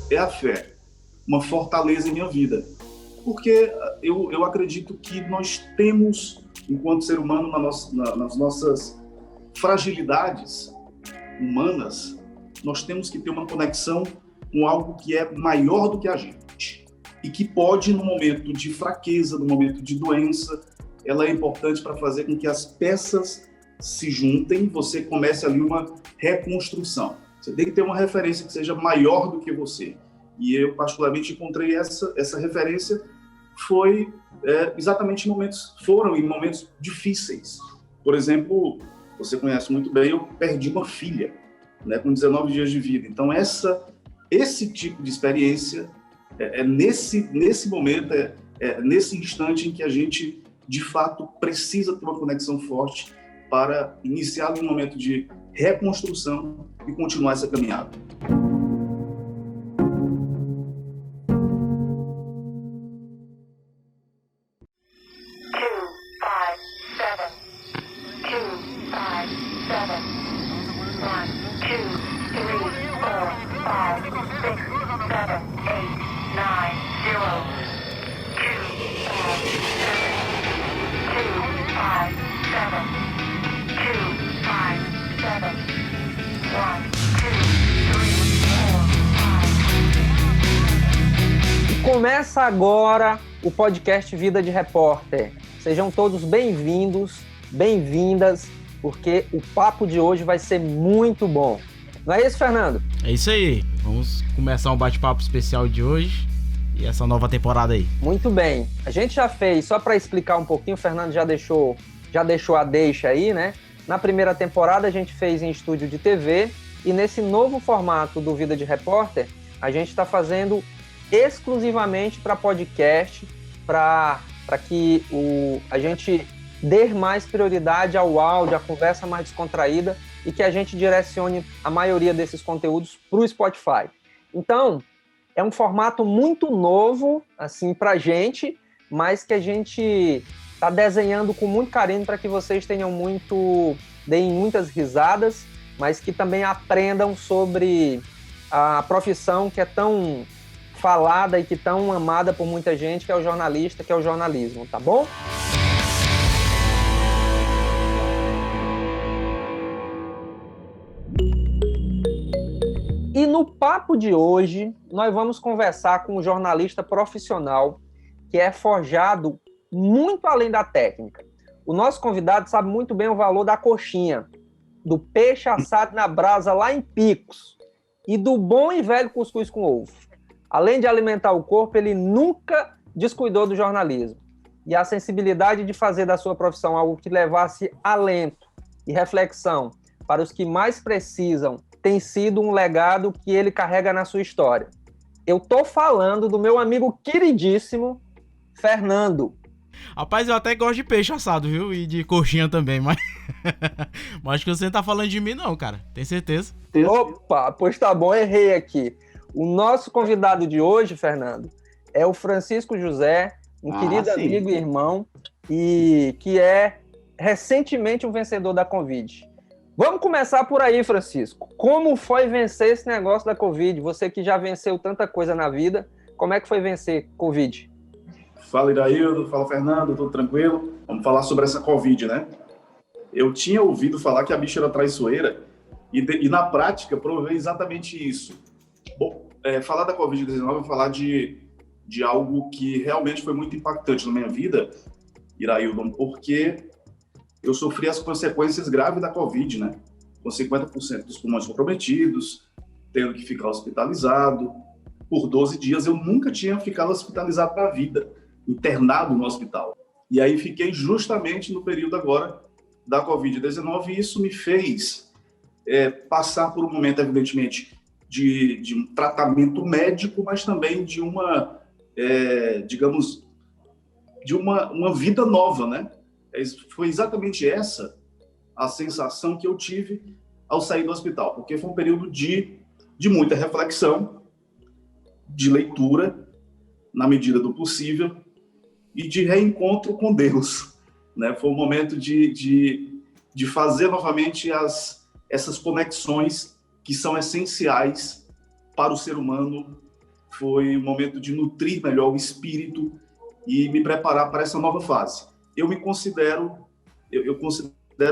é a fé, uma fortaleza em minha vida. Porque eu acredito que nós temos, enquanto ser humano, nas nossas fragilidades humanas, nós temos que ter uma conexão com algo que é maior do que a gente. E que pode, no momento de fraqueza, no momento de doença, ela é importante para fazer com que as peças se juntem, você comece ali uma reconstrução. Você tem que ter uma referência que seja maior do que você. E eu, particularmente, encontrei essa referência foi exatamente foram em momentos difíceis. Por exemplo, você conhece muito bem, eu perdi uma filha, né, com 19 dias de vida. Então, esse tipo de experiência nesse momento, nesse instante em que a gente, de fato, precisa ter uma conexão forte para iniciar um momento de reconstrução e continuar essa caminhada. Começa agora o podcast Vida de Repórter. Sejam todos bem-vindos, bem-vindas, porque o papo de hoje vai ser muito bom. Não é isso, Fernando? É isso aí. Vamos começar um bate-papo especial de hoje e essa nova temporada aí. Muito bem. A gente já fez, só para explicar um pouquinho, o Fernando já deixou a deixa aí, né? Na primeira temporada a gente fez em estúdio de TV e nesse novo formato do Vida de Repórter, a gente está fazendo exclusivamente para podcast, para que a gente dê mais prioridade ao áudio, à conversa mais descontraída e que a gente direcione a maioria desses conteúdos para o Spotify. Então, é um formato muito novo, assim, para a gente, mas que a gente está desenhando com muito carinho para que vocês deem muitas risadas, mas que também aprendam sobre a profissão que é tão falada e que tão amada por muita gente, que é o jornalista, que é o jornalismo, tá bom? E no papo de hoje, nós vamos conversar com um jornalista profissional que é forjado muito além da técnica. O nosso convidado sabe muito bem o valor da coxinha, do peixe assado na brasa lá em Picos e do bom e velho cuscuz com ovo. Além de alimentar o corpo, ele nunca descuidou do jornalismo. E a sensibilidade de fazer da sua profissão algo que levasse alento e reflexão para os que mais precisam tem sido um legado que ele carrega na sua história. Eu estou falando do meu amigo queridíssimo, Fernando. Rapaz, eu até gosto de peixe assado, viu? E de coxinha também, mas acho que você não tá falando de mim não, cara. Tem certeza? Opa, pois tá bom, errei aqui. O nosso convidado de hoje, Fernando, é o Francisco José, um querido amigo e irmão, e que é recentemente um vencedor da Covid. Vamos começar por aí, Francisco. Como foi vencer esse negócio da Covid? Você que já venceu tanta coisa na vida, como é que foi vencer Covid? Fala, Iraildo. Fala, Fernando. Tudo tranquilo? Vamos falar sobre essa Covid, né? Eu tinha ouvido falar que a bicha era traiçoeira e na prática provei exatamente isso. Bom, falar da Covid-19 é falar de algo que realmente foi muito impactante na minha vida, Iraildo, porque eu sofri as consequências graves da Covid, né? Com 50% dos pulmões comprometidos, tendo que ficar hospitalizado. Por 12 dias eu nunca tinha ficado hospitalizado na vida, internado no hospital. E aí fiquei justamente no período agora da Covid-19 e isso me fez passar por um momento, evidentemente, de um tratamento médico, mas também de uma, digamos, de uma vida nova, né? Foi exatamente essa a sensação que eu tive ao sair do hospital, porque foi um período de muita reflexão, de leitura, na medida do possível, e de reencontro com Deus, né? Foi um momento de fazer novamente essas conexões que são essenciais para o ser humano foi um momento de nutrir melhor o espírito e me preparar para essa nova fase. Eu considero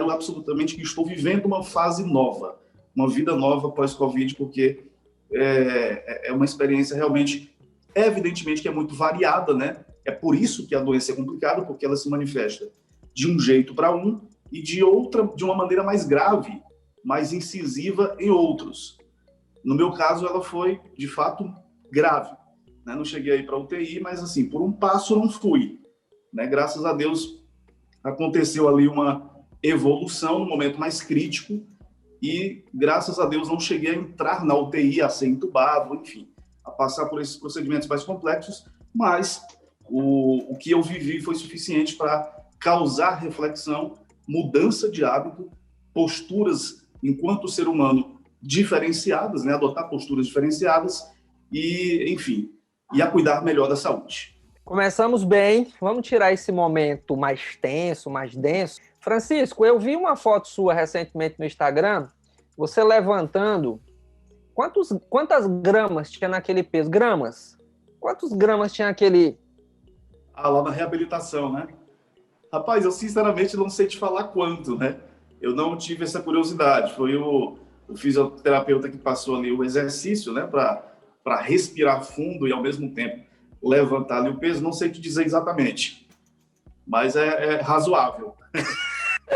absolutamente que estou vivendo uma fase nova, uma vida nova pós-Covid, porque é uma experiência realmente, evidentemente, que é muito variada, né? É por isso que a doença é complicada, porque ela se manifesta de um jeito para um e de uma maneira mais grave, mais incisiva em outros. No meu caso, ela foi, de fato, grave. Né? Não cheguei aí para UTI, mas, assim, por um passo não fui. Né? Graças a Deus, aconteceu ali uma evolução no momento mais crítico e, graças a Deus, não cheguei a entrar na UTI, a ser entubado, enfim, a passar por esses procedimentos mais complexos, mas o que eu vivi foi suficiente para causar reflexão, mudança de hábito, posturas, enquanto ser humano, diferenciadas, né? Adotar posturas diferenciadas e, enfim, e a cuidar melhor da saúde. Começamos bem, vamos tirar esse momento mais tenso, mais denso. Francisco, eu vi uma foto sua recentemente no Instagram, você levantando. Quantas gramas tinha naquele peso? Gramas? Quantos gramas tinha aquele... Lá na reabilitação, né? Rapaz, eu sinceramente não sei te falar quanto, né? Eu não tive essa curiosidade. Foi o fisioterapeuta que passou ali o exercício, né? Para respirar fundo e, ao mesmo tempo, levantar ali o peso. Não sei te dizer exatamente, mas é razoável.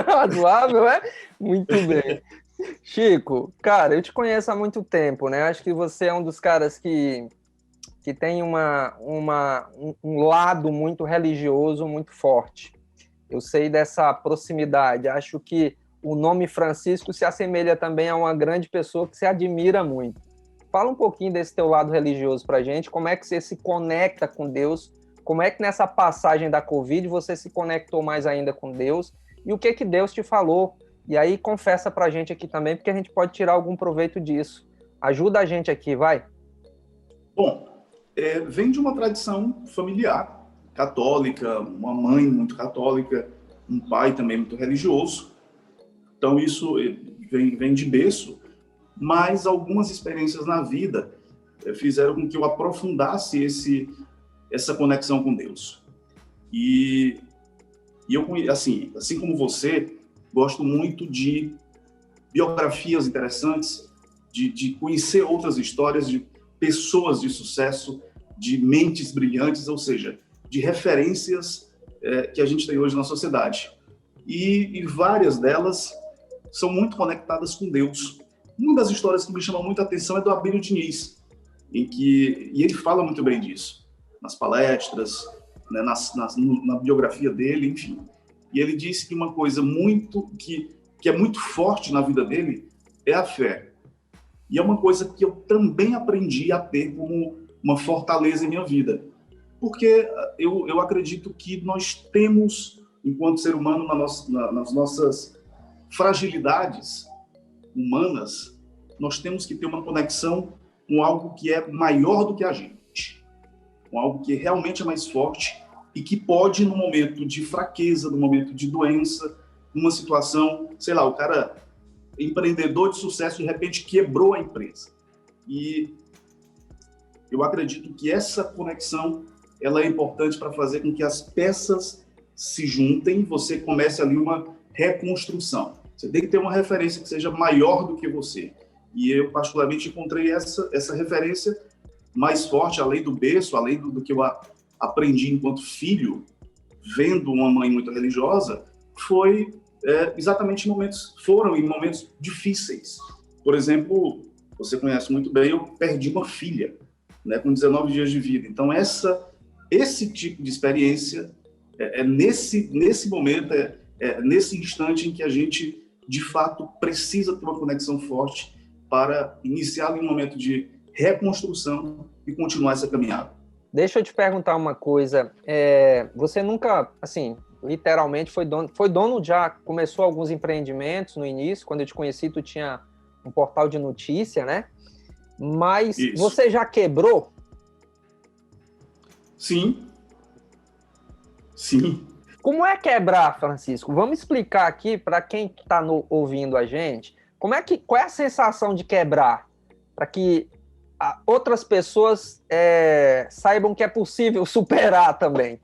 Razoável, é? Muito bem. Chico, cara, eu te conheço há muito tempo, né? Acho que você é um dos caras que tem um lado muito religioso, muito forte. Eu sei dessa proximidade. Acho que o nome Francisco se assemelha também a uma grande pessoa que você admira muito. Fala um pouquinho desse teu lado religioso pra gente, como é que você se conecta com Deus, como é que nessa passagem da Covid você se conectou mais ainda com Deus e o que Deus te falou. E aí confessa pra gente aqui também, porque a gente pode tirar algum proveito disso. Ajuda a gente aqui, vai. Bom, vem de uma tradição familiar, católica, uma mãe muito católica, um pai também muito religioso. Então isso vem de berço, mas algumas experiências na vida fizeram com que eu aprofundasse essa conexão com Deus. E eu, assim como você, gosto muito de biografias interessantes, de conhecer outras histórias de pessoas de sucesso, de mentes brilhantes, ou seja, de referências que a gente tem hoje na sociedade. E várias delas são muito conectadas com Deus. Uma das histórias que me chama muita atenção é do Abílio Diniz, e ele fala muito bem disso, nas palestras, né, na biografia dele, enfim. E ele disse que uma coisa que é muito forte na vida dele é a fé. E é uma coisa que eu também aprendi a ter como uma fortaleza em minha vida. Porque eu acredito que nós temos, enquanto ser humano, nas nossas fragilidades humanas, nós temos que ter uma conexão com algo que é maior do que a gente. Com algo que realmente é mais forte e que pode, no momento de fraqueza, no momento de doença, numa situação, sei lá, o cara empreendedor de sucesso, de repente quebrou a empresa. E eu acredito que essa conexão ela é importante para fazer com que as peças se juntem, você comece ali uma reconstrução. Você tem que ter uma referência que seja maior do que você. E eu, particularmente, encontrei essa referência mais forte, além do berço, além do que eu aprendi enquanto filho, vendo uma mãe muito religiosa, foi exatamente foram em momentos difíceis. Por exemplo, você conhece muito bem, eu perdi uma filha, né, com 19 dias de vida. Então, esse tipo de experiência nesse momento, nesse instante em que a gente, de fato, precisa ter uma conexão forte para iniciar um momento de reconstrução e continuar essa caminhada. Deixa eu te perguntar uma coisa. Você nunca, assim, literalmente foi dono, já começou alguns empreendimentos no início. Quando eu te conheci, tu tinha um portal de notícia, né? Mas isso. Você já quebrou? Sim. Como é quebrar, Francisco? Vamos explicar aqui para quem está ouvindo a gente. Qual é a sensação de quebrar? Para que outras pessoas saibam que é possível superar também?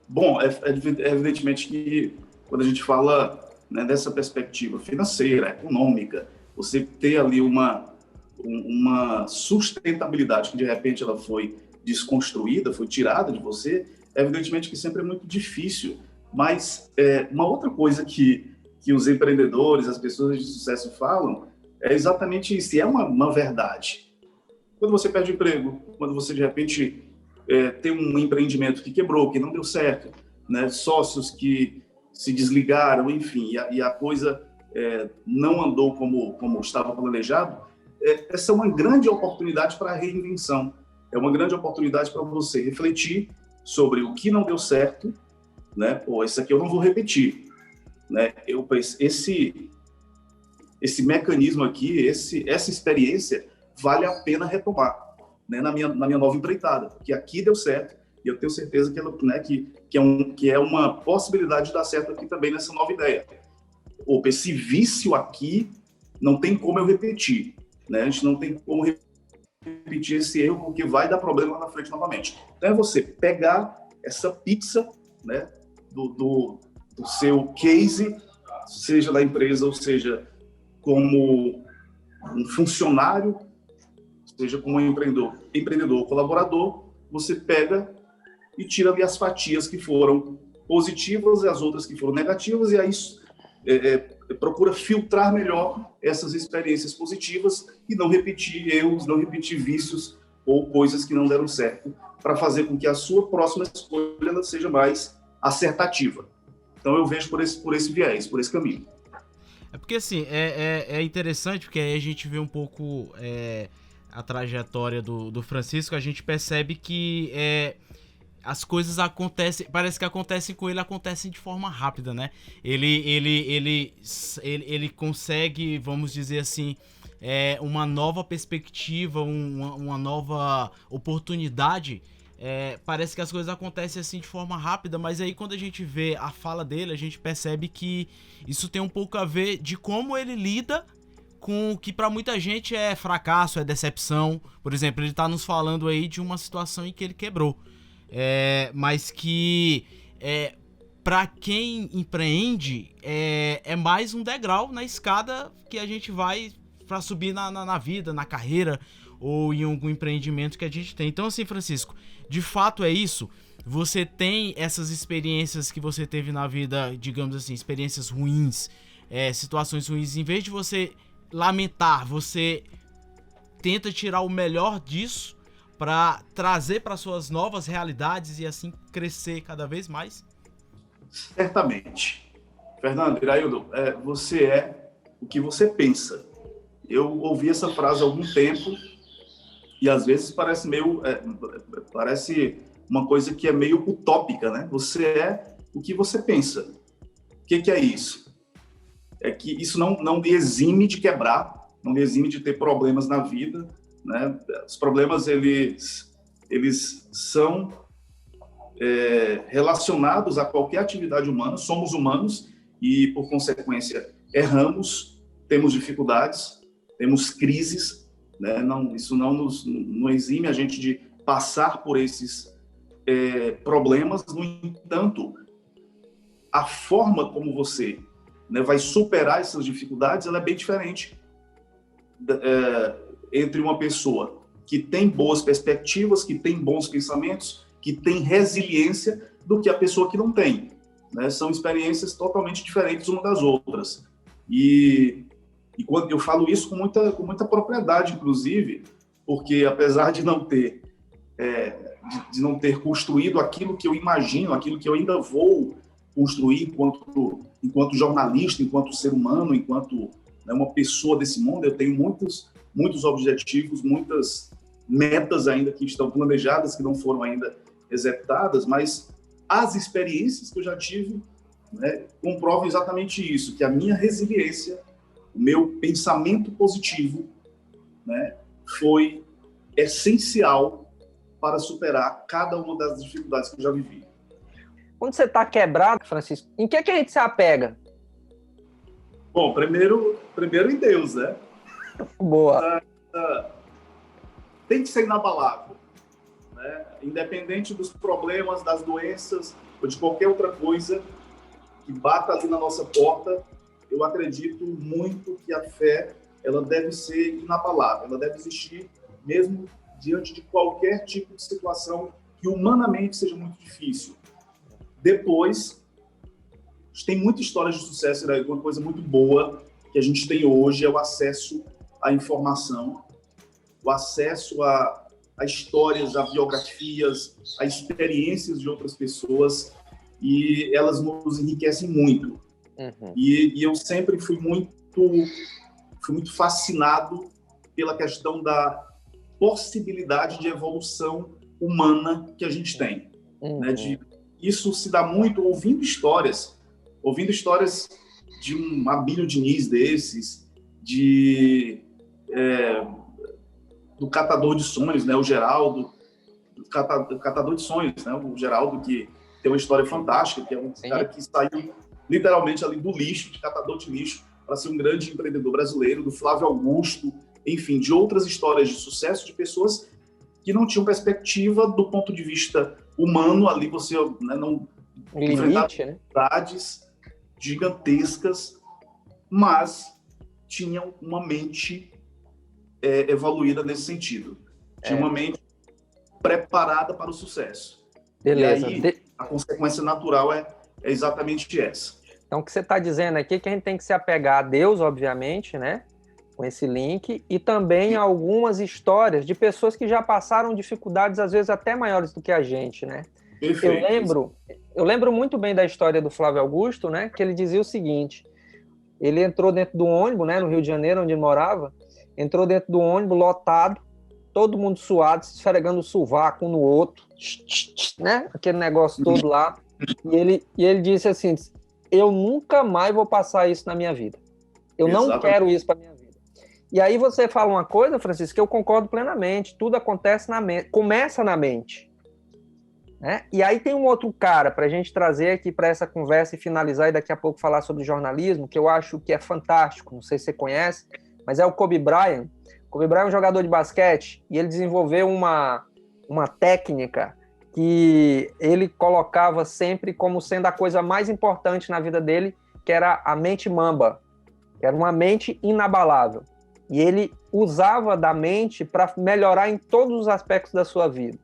Bom, evidentemente que quando a gente fala, né, dessa perspectiva financeira, econômica, você ter ali uma sustentabilidade que de repente ela foi desconstruída, foi tirada de você, evidentemente que sempre é muito difícil. Mas uma outra coisa que os empreendedores, as pessoas de sucesso falam, é exatamente isso, e é uma verdade. Quando você perde o emprego, quando você de repente tem um empreendimento que quebrou, que não deu certo, né, sócios que se desligaram, enfim, e a coisa não andou como estava planejado, essa é uma grande oportunidade para a reinvenção. É uma grande oportunidade para você refletir sobre o que não deu certo, né? Pô, isso aqui eu não vou repetir, né? Esse mecanismo aqui, essa experiência vale a pena retomar, né? Na minha nova empreitada, porque aqui deu certo e eu tenho certeza que ela, né, que é uma possibilidade de dar certo aqui também nessa nova ideia. Opa, esse vício aqui não tem como eu repetir, né? A gente não tem como repetir esse erro porque vai dar problema lá na frente novamente. Então é você pegar essa pizza, né, do seu case, seja da empresa ou seja como um funcionário, seja como um empreendedor ou colaborador, você pega e tira ali as fatias que foram positivas e as outras que foram negativas, e aí procura filtrar melhor essas experiências positivas e não repetir erros, não repetir vícios ou coisas que não deram certo, para fazer com que a sua próxima escolha seja mais acertativa. Então eu vejo por esse viés, por esse caminho. É porque assim, é interessante, porque aí a gente vê um pouco a trajetória do Francisco, a gente percebe que as coisas acontecem, parece que acontecem com ele, acontecem de forma rápida, né? Ele consegue, vamos dizer assim, uma nova perspectiva, uma nova oportunidade. Parece que as coisas acontecem assim de forma rápida, mas aí quando a gente vê a fala dele, a gente percebe que isso tem um pouco a ver de como ele lida com o que pra muita gente é fracasso, é decepção. Por exemplo, ele tá nos falando aí de uma situação em que ele quebrou. Mas que para quem empreende é mais um degrau na escada que a gente vai para subir na vida, na carreira ou em algum empreendimento que a gente tem. Então assim, Francisco, de fato é isso. Você tem essas experiências que você teve na vida, digamos assim, experiências ruins, situações ruins, em vez de você lamentar, você tenta tirar o melhor disso para trazer para suas novas realidades e assim crescer cada vez mais? Certamente. Fernando, Iraildo, você é o que você pensa. Eu ouvi essa frase há algum tempo e às vezes parece uma coisa que é meio utópica, né? Você é o que você pensa. O que é isso? É que isso não lhe exime de quebrar, não lhe exime de ter problemas na vida, né? Os problemas eles são relacionados a qualquer atividade humana. Somos humanos e, por consequência, erramos, temos dificuldades, temos crises, né? Isso não exime a gente de passar por esses problemas. No entanto, a forma como você, né, vai superar essas dificuldades, ela é bem diferente entre uma pessoa que tem boas perspectivas, que tem bons pensamentos, que tem resiliência, do que a pessoa que não tem, né? São experiências totalmente diferentes uma das outras. E quando eu falo isso com muita propriedade, inclusive, porque apesar de não ter construído aquilo que eu imagino, aquilo que eu ainda vou construir enquanto jornalista, enquanto ser humano, enquanto, né, uma pessoa desse mundo, eu tenho muitos objetivos, muitas metas ainda que estão planejadas, que não foram ainda executadas, mas as experiências que eu já tive, né, comprovam exatamente isso, que a minha resiliência, o meu pensamento positivo, né, foi essencial para superar cada uma das dificuldades que eu já vivi. Quando você está quebrado, Francisco, em que a gente se apega? Bom, primeiro em Deus, né? Boa. tem que ser inabalável, né? Independente dos problemas, das doenças ou de qualquer outra coisa que bata ali na nossa porta, eu acredito muito que a fé ela deve ser inabalável, ela deve existir mesmo diante de qualquer tipo de situação que humanamente seja muito difícil. Depois, tem muita história de sucesso, né? Uma coisa muito boa que a gente tem hoje é o acesso à informação, o acesso a histórias, a biografias, a experiências de outras pessoas, e elas nos enriquecem muito. Uhum. E eu sempre fui muito fascinado pela questão da possibilidade de evolução humana que a gente tem. Uhum. Né? Isso se dá muito ouvindo histórias de um Abílio Diniz desses, do Catador de Sonhos, né? O Geraldo, Catador de Sonhos, né? O Geraldo, que tem uma história fantástica, que é um cara que saiu literalmente ali do lixo, de catador de lixo, para ser um grande empreendedor brasileiro, do Flávio Augusto, enfim, de outras histórias de sucesso de pessoas que não tinham perspectiva do ponto de vista humano. Ali você, né, não enfrentava dificuldades gigantescas, mas tinham uma mente evoluída nesse sentido. Tinha uma mente preparada para o sucesso. Beleza. E aí, a consequência natural é exatamente essa. Então, o que você está dizendo aqui é que a gente tem que se apegar a Deus, obviamente, né? Com esse link, e também algumas histórias de pessoas que já passaram dificuldades, às vezes até maiores do que a gente, né? Perfeito. Eu lembro muito bem da história do Flávio Augusto, né? Que ele dizia o seguinte: ele entrou dentro do ônibus, né? No Rio de Janeiro, onde ele morava, entrou dentro do ônibus lotado, todo mundo suado, se esfregando o sovaco um no outro, né? Aquele negócio todo lá. E ele disse assim: eu nunca mais vou passar isso na minha vida. Eu não quero isso para minha vida. E aí você fala uma coisa, Francisco, que eu concordo plenamente. Tudo acontece na mente, começa na mente. Né? E aí tem um outro cara para a gente trazer aqui para essa conversa e finalizar, e daqui a pouco falar sobre jornalismo, que eu acho que é fantástico. Não sei se você conhece, mas é o Kobe Bryant. Kobe Bryant é um jogador de basquete e ele desenvolveu uma técnica que ele colocava sempre como sendo a coisa mais importante na vida dele, que era a mente mamba, que era uma mente inabalável. E ele usava da mente para melhorar em todos os aspectos da sua vida.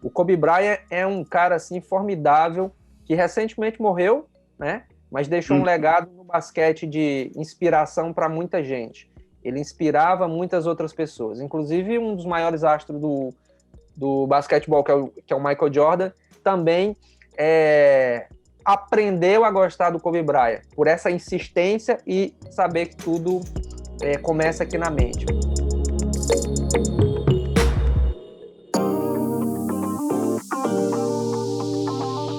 O Kobe Bryant é um cara assim formidável, que recentemente morreu, né? Mas deixou um legado no basquete de inspiração para muita gente. Ele inspirava muitas outras pessoas, inclusive um dos maiores astros do basquetebol, que é o Michael Jordan, também aprendeu a gostar do Kobe Bryant, por essa insistência e saber que tudo começa aqui na mente.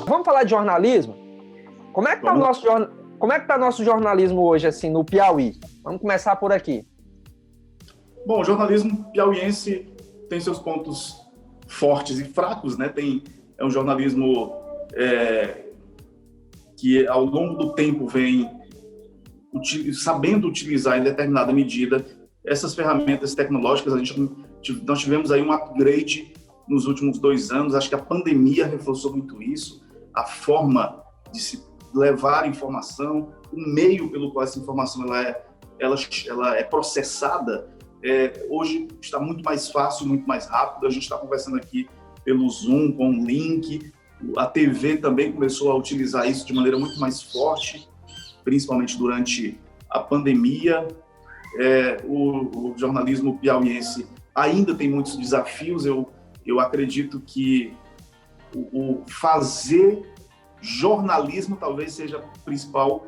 Vamos falar de jornalismo? Como é que está nosso jornalismo hoje, assim, no Piauí? Vamos começar por aqui. Bom, o jornalismo piauiense tem seus pontos fortes e fracos, né? É um jornalismo que ao longo do tempo vem sabendo utilizar em determinada medida essas ferramentas tecnológicas. Nós tivemos aí um upgrade nos últimos 2 anos. Acho que a pandemia reforçou muito isso, a forma de se levar informação, o meio pelo qual essa informação ela é processada. Hoje está muito mais fácil, muito mais rápido. A gente está conversando aqui pelo Zoom, com um link. A TV também começou a utilizar isso de maneira muito mais forte, principalmente durante a pandemia. O jornalismo piauiense ainda tem muitos desafios. Eu acredito que o fazer jornalismo talvez seja o principal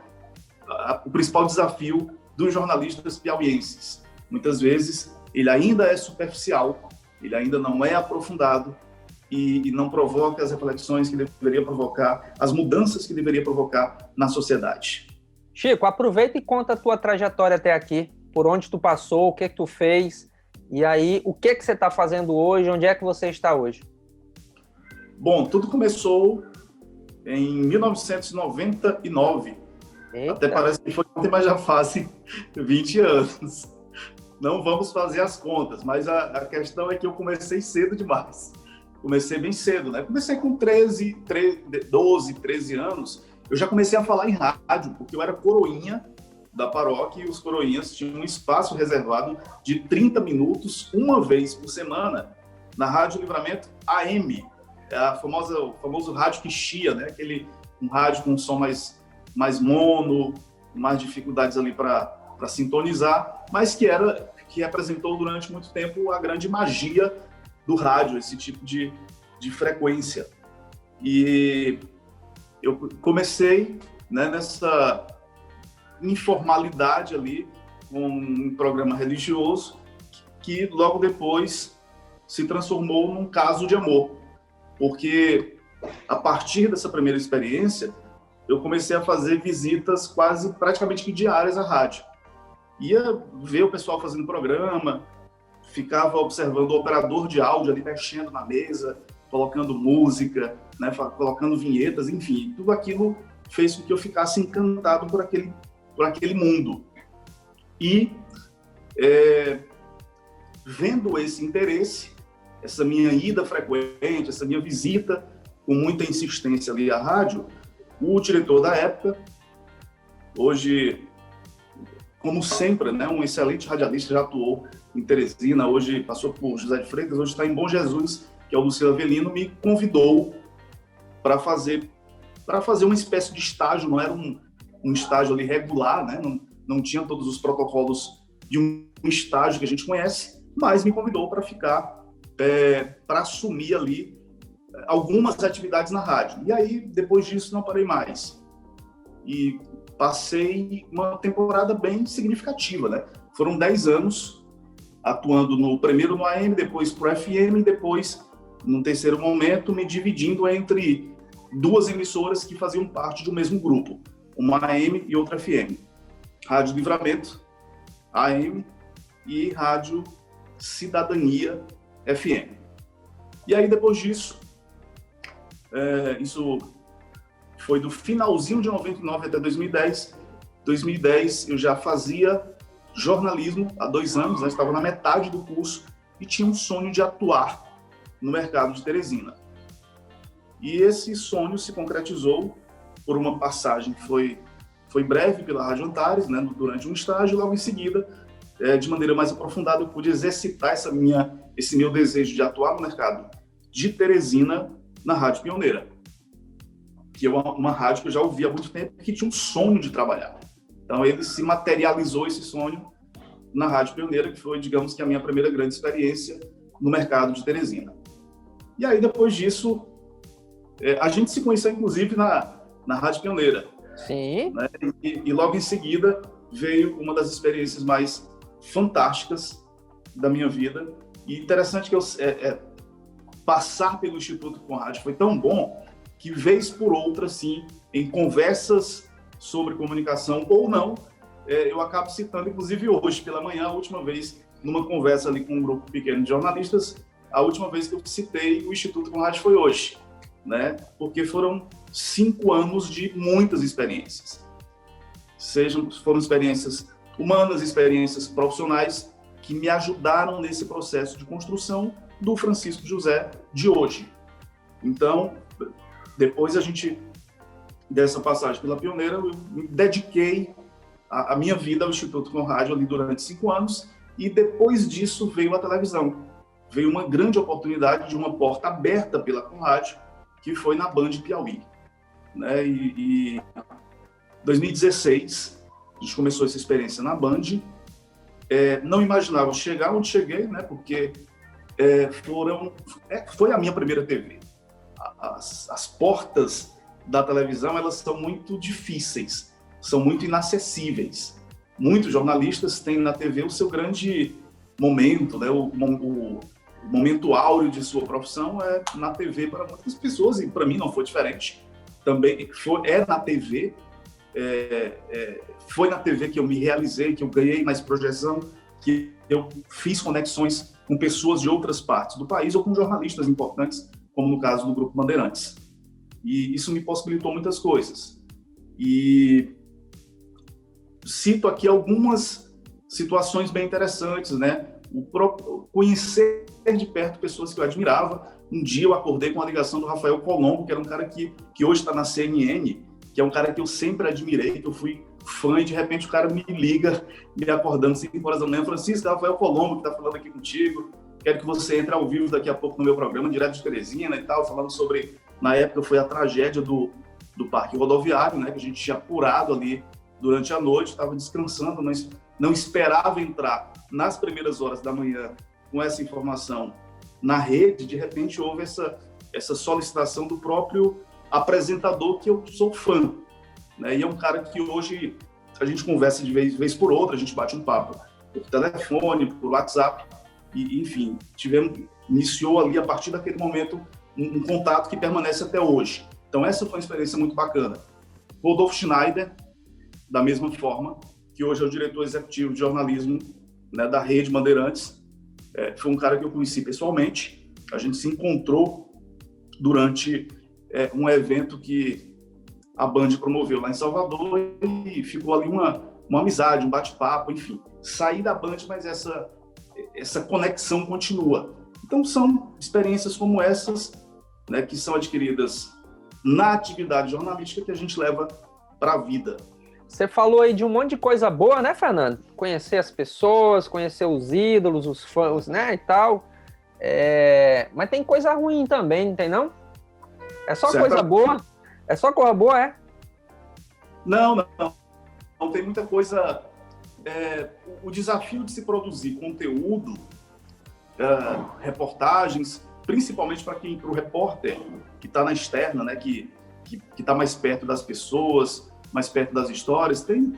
desafio dos jornalistas piauienses. Muitas vezes ele ainda é superficial, ele ainda não é aprofundado e não provoca as reflexões que deveria provocar, as mudanças que deveria provocar na sociedade. Chico, aproveita e conta a tua trajetória até aqui, por onde tu passou, o que tu fez, e aí o que você está fazendo hoje, onde é que você está hoje? Bom, tudo começou em 1999. Eita. Até parece que foi ontem, mas já fazem 20 anos. não vamos fazer as contas, mas a questão é que eu comecei cedo demais. Comecei bem cedo, né? Comecei com 12, 13 anos. Eu já comecei a falar em rádio, porque eu era coroinha da paróquia e os coroinhas tinham um espaço reservado de 30 minutos, uma vez por semana, na Rádio Livramento AM, o famoso rádio que chia, né? Um rádio com um som mais mono, mais dificuldades ali para sintonizar, mas que representou durante muito tempo a grande magia do rádio, esse tipo de frequência. E eu comecei, né, nessa informalidade ali, com um programa religioso, que logo depois se transformou num caso de amor, porque a partir dessa primeira experiência, eu comecei a fazer visitas praticamente que diárias à rádio. Ia ver o pessoal fazendo programa, ficava observando o operador de áudio ali mexendo na mesa, colocando música, né, colocando vinhetas, enfim, tudo aquilo fez com que eu ficasse encantado por aquele mundo. E vendo esse interesse, essa minha ida frequente, essa minha visita com muita insistência ali à rádio, o diretor da época, hoje, como sempre, né, um excelente radialista, já atuou em Teresina, hoje passou por José de Freitas, hoje está em Bom Jesus, que é o Luciano Avelino, me convidou para fazer uma espécie de estágio, não era um estágio ali regular, né, não tinha todos os protocolos de um estágio que a gente conhece, mas me convidou para ficar, para assumir ali algumas atividades na rádio. E aí, depois disso, não parei mais. E passei uma temporada bem significativa, né? Foram 10 anos atuando primeiro no AM, depois pro FM, e depois, num terceiro momento, me dividindo entre duas emissoras que faziam parte do mesmo grupo, uma AM e outra FM. Rádio Livramento, AM, e Rádio Cidadania, FM. E aí, depois disso, isso foi do finalzinho de 99 até 2010. 2010 eu já fazia jornalismo há 2 anos, né? Estava na metade do curso e tinha um sonho de atuar no mercado de Teresina. E esse sonho se concretizou por uma passagem que foi breve pela Rádio Antares, né? Durante um estágio, logo em seguida, de maneira mais aprofundada, eu pude exercitar esse meu desejo de atuar no mercado de Teresina na Rádio Pioneira, que é uma rádio que eu já ouvi há muito tempo, que tinha um sonho de trabalhar. Então, ele se materializou, esse sonho, na Rádio Pioneira, que foi, digamos que, a minha primeira grande experiência no mercado de Teresina. E aí, depois disso, a gente se conheceu, inclusive, na Rádio Pioneira. Sim. Né? E logo em seguida, veio uma das experiências mais fantásticas da minha vida. E interessante que passar pelo Instituto com Rádio foi tão bom que, vez por outra, sim, em conversas sobre comunicação ou não, eu acabo citando, inclusive hoje, pela manhã, a última vez, numa conversa ali com um grupo pequeno de jornalistas, a última vez que eu citei o Instituto com Rádio foi hoje, né? Porque foram 5 anos de muitas experiências. Foram experiências humanas, experiências profissionais, que me ajudaram nesse processo de construção do Francisco José de hoje. Então, depois dessa passagem pela Pioneira, eu me dediquei a minha vida ao Instituto com Rádio ali durante 5 anos, e depois disso veio a televisão. Veio uma grande oportunidade de uma porta aberta pela Conrádio, que foi na Band Piauí. Né? E em 2016, a gente começou essa experiência na Band. Não imaginava chegar onde cheguei, né? Porque foi a minha primeira TV. As portas da televisão, elas são muito difíceis, são muito inacessíveis. Muitos jornalistas têm na TV o seu grande momento, né? O momento áureo de sua profissão é na TV para muitas pessoas, e para mim não foi diferente. Também na TV, foi na TV que eu me realizei, que eu ganhei mais projeção, que eu fiz conexões com pessoas de outras partes do país ou com jornalistas importantes, como no caso do Grupo Bandeirantes. E isso me possibilitou muitas coisas. E cito aqui algumas situações bem interessantes, né? Conhecer de perto pessoas que eu admirava. Um dia eu acordei com a ligação do Rafael Colombo, que era um cara que hoje está na CNN, que é um cara que eu sempre admirei, que eu fui fã, e de repente o cara me liga, me acordando 5 horas da manhã, Francisco, Rafael Colombo, que está falando aqui contigo, quero que você entre ao vivo daqui a pouco no meu programa, direto de Teresina e tal, falando sobre, na época foi a tragédia do parque rodoviário, né, que a gente tinha apurado ali durante a noite, estava descansando, mas não esperava entrar nas primeiras horas da manhã com essa informação na rede. De repente houve essa solicitação do próprio apresentador, que eu sou fã, né? E é um cara que hoje a gente conversa de vez por outra, a gente bate um papo por telefone, por WhatsApp, e enfim, iniciou ali a partir daquele momento um contato que permanece até hoje. Então essa foi uma experiência muito bacana. Rodolfo Schneider, da mesma forma, que hoje é o diretor executivo de jornalismo, né, da Rede Bandeirantes, foi um cara que eu conheci pessoalmente. A gente se encontrou durante um evento que a Band promoveu lá em Salvador, e ficou ali uma amizade, um bate-papo, enfim. Saí da Band, mas essa conexão continua. Então são experiências como essas, né, que são adquiridas na atividade jornalística, que a gente leva para a vida. Você falou aí de um monte de coisa boa, né, Fernando? Conhecer as pessoas, conhecer os ídolos, os fãs, né, e tal. Mas tem coisa ruim também, não tem não? É só coisa boa? É só coisa boa, é? Não tem muita coisa. O desafio de se produzir conteúdo, reportagens, principalmente para o repórter que está na externa, né, que está mais perto das pessoas, mais perto das histórias, tem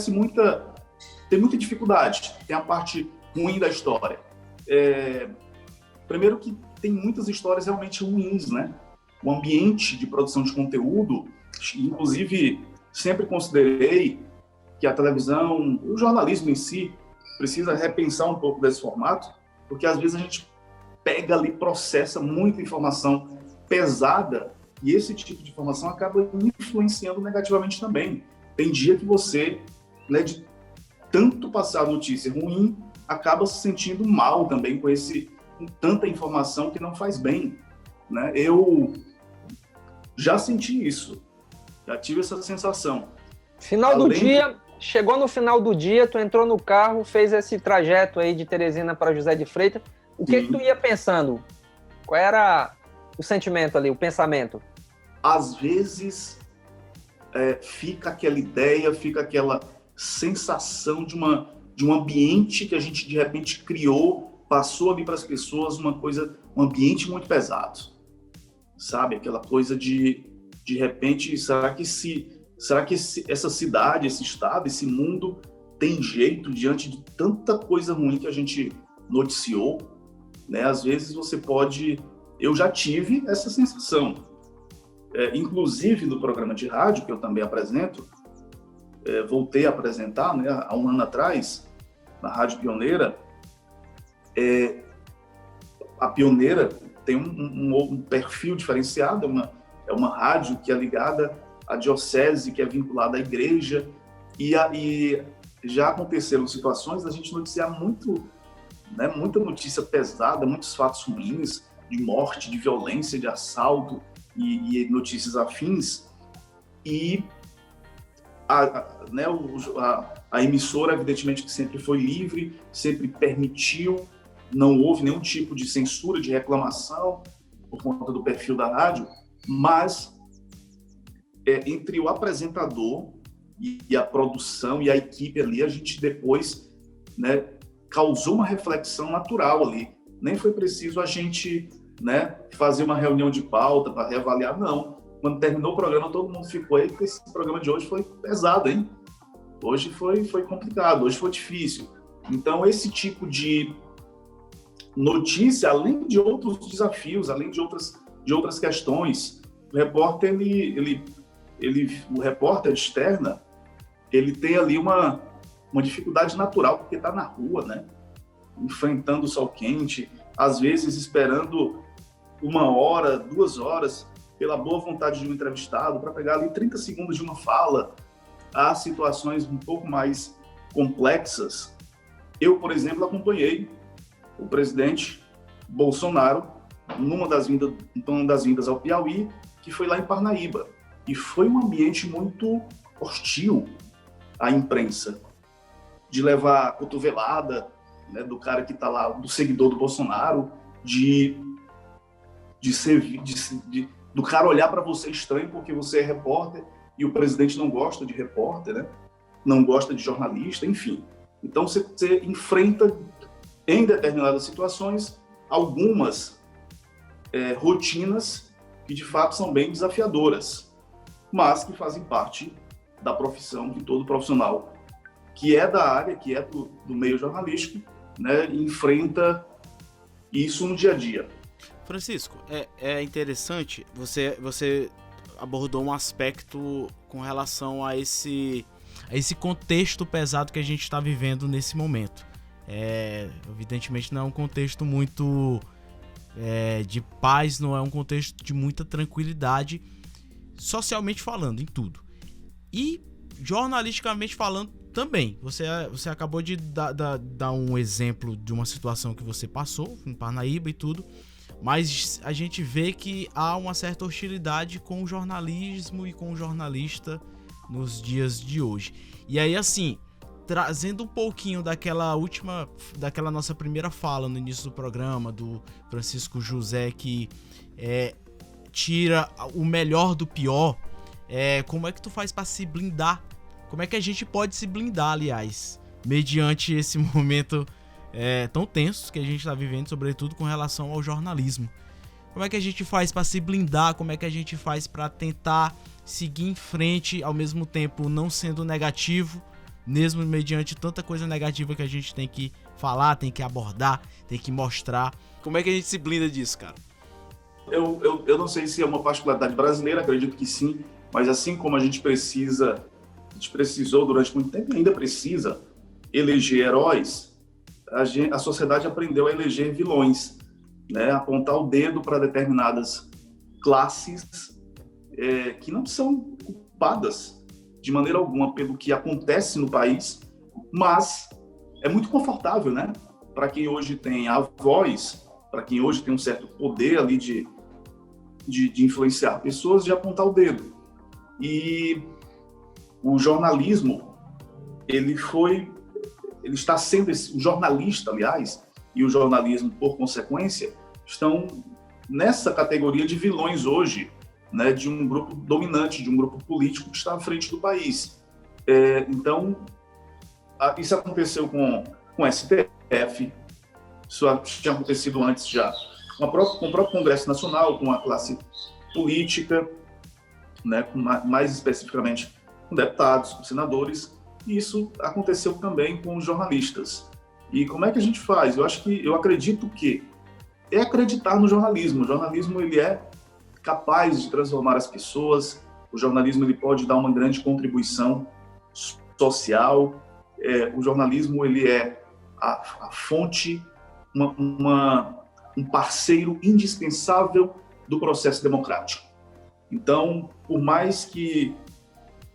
muita dificuldade. Tem a parte ruim da história. Primeiro que tem muitas histórias realmente ruins, né? O ambiente de produção de conteúdo, inclusive, sempre considerei que a televisão, o jornalismo em si, precisa repensar um pouco desse formato, porque às vezes a gente pega ali, processa muita informação pesada, e esse tipo de informação acaba influenciando negativamente também. Tem dia que você, né, de tanto passar notícia ruim, acaba se sentindo mal também com tanta informação que não faz bem, né? Eu já senti isso, já tive essa sensação. Chegou no final do dia, tu entrou no carro, fez esse trajeto aí de Teresina para José de Freitas. O que tu ia pensando? Qual era o sentimento ali, o pensamento? Às vezes fica aquela ideia, fica aquela sensação de um ambiente que a gente de repente criou, passou ali para as pessoas um ambiente muito pesado, sabe? Aquela coisa de repente, será que essa cidade, esse estado, esse mundo tem jeito diante de tanta coisa ruim que a gente noticiou, né? Às vezes eu já tive essa sensação. Inclusive no programa de rádio que eu também apresento, voltei a apresentar, né, há um ano atrás, na Rádio Pioneira. A Pioneira tem um perfil diferenciado, é uma rádio que é ligada à diocese, que é vinculada à igreja, e já aconteceram situações da gente noticiar muita notícia pesada, muitos fatos ruins, de morte, de violência, de assalto e notícias afins, e a emissora, evidentemente, que sempre foi livre, sempre permitiu, não houve nenhum tipo de censura, de reclamação por conta do perfil da rádio, mas entre o apresentador e a produção e a equipe ali, a gente depois, né, causou uma reflexão natural ali. Nem foi preciso a gente, né, fazer uma reunião de pauta para reavaliar, não. Quando terminou o programa, todo mundo ficou aí, porque esse programa de hoje foi pesado, hein? Hoje foi complicado, hoje foi difícil. Então, esse tipo de notícia, além de outros desafios, além de outras questões, o repórter, o repórter externa, ele tem ali uma dificuldade natural, porque está na rua, né? Enfrentando o sol quente, às vezes esperando 1 hora, 2 horas, pela boa vontade de um entrevistado, para pegar ali 30 segundos de uma fala. Há situações um pouco mais complexas Eu, por exemplo, acompanhei o presidente Bolsonaro numa das vindas ao Piauí, que foi lá em Parnaíba. E foi um ambiente muito hostil à imprensa, de levar cotovelada, né, do cara que está lá, do seguidor do Bolsonaro, do cara olhar para você estranho porque você é repórter e o presidente não gosta de repórter, né? Não gosta de jornalista, enfim. Então você enfrenta, em determinadas situações, algumas rotinas que de fato são bem desafiadoras, mas que fazem parte da profissão de todo profissional que é da área, que é do meio jornalístico, né, enfrenta isso no dia a dia. Francisco, é interessante, você abordou um aspecto com relação a esse contexto pesado que a gente está vivendo nesse momento. Evidentemente não é um contexto muito de paz, não é um contexto de muita tranquilidade, socialmente falando, em tudo. E jornalisticamente falando também. Você acabou de dar um exemplo de uma situação que você passou em Parnaíba e tudo, mas a gente vê que há uma certa hostilidade com o jornalismo e com o jornalista nos dias de hoje. E aí, assim, trazendo um pouquinho daquela nossa primeira fala no início do programa, do Francisco José, que tira o melhor do pior, como é que tu faz para se blindar? Como é que a gente pode se blindar, aliás, mediante esse momento tão tenso que a gente está vivendo, sobretudo com relação ao jornalismo? Como é que a gente faz para se blindar? Como é que a gente faz para tentar seguir em frente, ao mesmo tempo não sendo negativo, mesmo mediante tanta coisa negativa que a gente tem que falar, tem que abordar, tem que mostrar? Como é que a gente se blinda disso, cara? Eu não sei se é uma particularidade brasileira, acredito que sim, mas assim como a gente precisou durante muito tempo e ainda precisa eleger heróis, a sociedade aprendeu a eleger vilões, né? Apontar o dedo para determinadas classes que não são culpadas de maneira alguma pelo que acontece no país, mas é muito confortável, né? Para quem hoje tem a voz, para quem hoje tem um certo poder ali de influenciar pessoas, de apontar o dedo. E o jornalismo, ele está sendo o jornalista, aliás, e o jornalismo, por consequência, estão nessa categoria de vilões hoje, né, de um grupo dominante, de um grupo político que está à frente do país. Então, isso aconteceu com o STF, isso tinha acontecido antes já, com o próprio Congresso Nacional, com a classe política, né, mais especificamente com deputados, com senadores, e isso aconteceu também com os jornalistas. E como é que a gente faz? Eu acredito que é acreditar no jornalismo. O jornalismo, ele é capaz de transformar as pessoas, o jornalismo, ele pode dar uma grande contribuição social, o jornalismo, ele é a fonte, um parceiro indispensável do processo democrático. Então, por mais que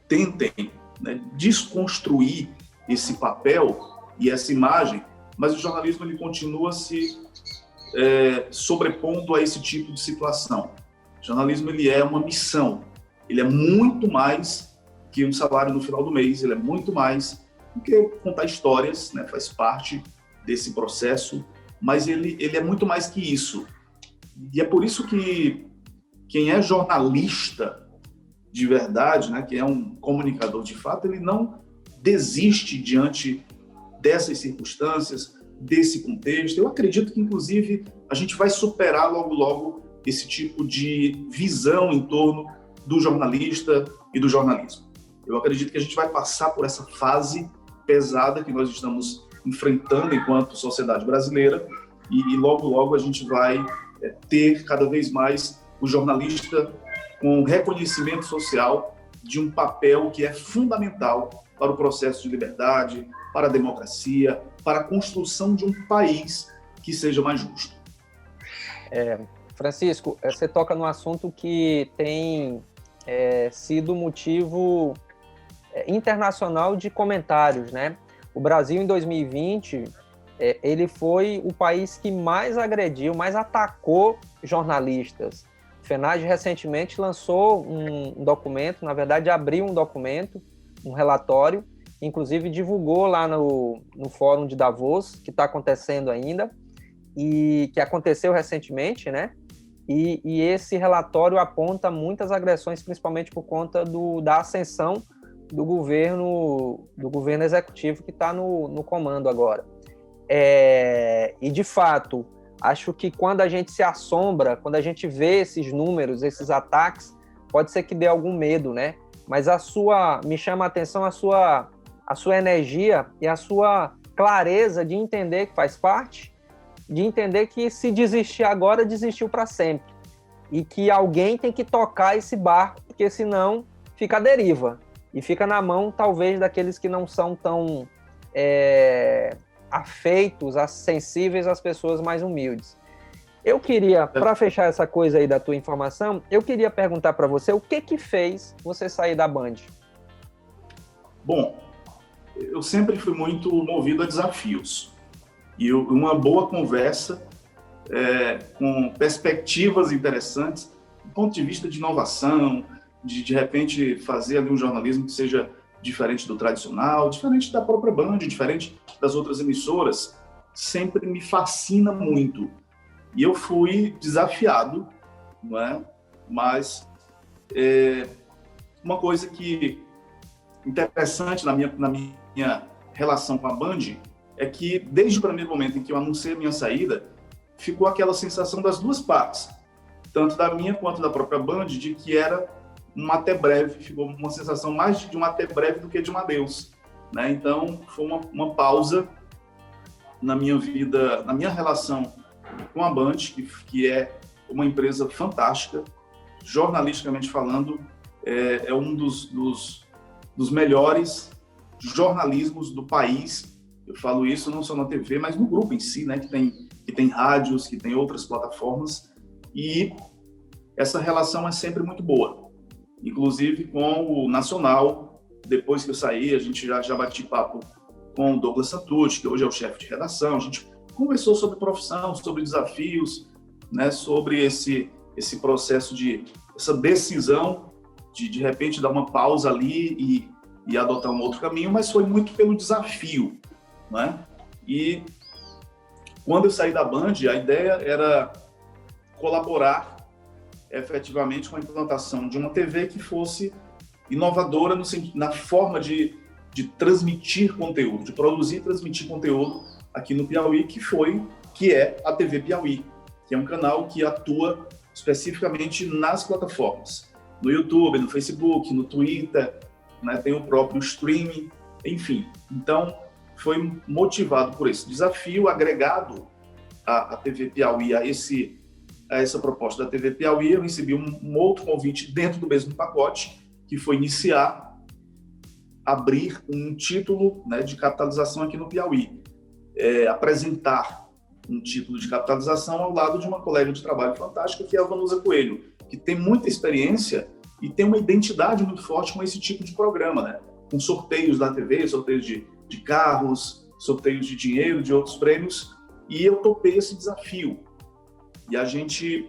tentem, né, desconstruir esse papel e essa imagem, mas o jornalismo, ele continua se sobrepondo a esse tipo de situação. O jornalismo, ele é uma missão, ele é muito mais que um salário no final do mês, ele é muito mais do que contar histórias, né, faz parte desse processo, mas ele é muito mais que isso. E é por isso que quem é jornalista de verdade, né, que é um comunicador de fato, ele não desiste diante dessas circunstâncias, desse contexto. Eu acredito que, inclusive, a gente vai superar logo, logo esse tipo de visão em torno do jornalista e do jornalismo. Eu acredito que a gente vai passar por essa fase pesada que nós estamos enfrentando enquanto sociedade brasileira e logo, logo a gente vai ter cada vez mais o jornalista com reconhecimento social de um papel que é fundamental para o processo de liberdade, para a democracia, para a construção de um país que seja mais justo. Francisco, você toca num assunto que tem sido motivo internacional de comentários, né? O Brasil, em 2020, ele foi o país que mais agrediu, mais atacou jornalistas. O FENAGE recentemente lançou um documento, na verdade abriu um documento, um relatório, inclusive divulgou lá no Fórum de Davos, que está acontecendo ainda, e que aconteceu recentemente, né? E esse relatório aponta muitas agressões, principalmente por conta da ascensão do governo executivo que está no comando agora. E, de fato, acho que quando a gente se assombra, quando a gente vê esses números, esses ataques, pode ser que dê algum medo, né? Mas me chama a atenção a sua energia e a sua clareza de entender que faz parte, de entender que se desistir agora, desistiu para sempre. E que alguém tem que tocar esse barco, porque senão fica à deriva. E fica na mão, talvez, daqueles que não são tão afeitos, sensíveis às pessoas mais humildes. Eu queria, para fechar essa coisa aí da tua informação, eu queria perguntar para você o que fez você sair da Band? Bom, eu sempre fui muito movido a desafios. E uma boa conversa com perspectivas interessantes, do ponto de vista de inovação, de repente fazer ali um jornalismo que seja diferente do tradicional, diferente da própria Band, diferente das outras emissoras, sempre me fascina muito. E eu fui desafiado, não é? Mas uma coisa que interessante na minha relação com a Band é que, desde o primeiro momento em que eu anunciei a minha saída, ficou aquela sensação das duas partes, tanto da minha quanto da própria Band, de que era um até breve, ficou uma sensação mais de um até breve do que de um adeus, né? Então, foi uma pausa na minha vida, na minha relação com a Band, que é uma empresa fantástica, jornalisticamente falando, é um dos melhores jornalismos do país. Eu falo isso não só na TV, mas no grupo em si, né? Que tem rádios, que tem outras plataformas, e essa relação é sempre muito boa. Inclusive com o Nacional, depois que eu saí, a gente já bati papo com o Douglas Santucci, que hoje é o chefe de redação, a gente conversou sobre profissão, sobre desafios, né? Sobre esse processo essa decisão de repente dar uma pausa ali e adotar um outro caminho, mas foi muito pelo desafio, né? E quando eu saí da Band, a ideia era colaborar efetivamente com a implantação de uma TV que fosse inovadora na forma de transmitir conteúdo, de produzir e transmitir conteúdo aqui no Piauí, que é a TV Piauí, que é um canal que atua especificamente nas plataformas, no YouTube, no Facebook, no Twitter, né? Tem o próprio streaming, enfim. Então, foi motivado por esse desafio, agregado à TV Piauí, a essa proposta da TV Piauí. Eu recebi um outro convite dentro do mesmo pacote, que foi abrir um título, né, de capitalização aqui no Piauí, apresentar um título de capitalização ao lado de uma colega de trabalho fantástica, que é a Vanusa Coelho, que tem muita experiência e tem uma identidade muito forte com esse tipo de programa, né? Com sorteios da TV, sorteios de carros, sorteios de dinheiro, de outros prêmios, e eu topei esse desafio. E a gente,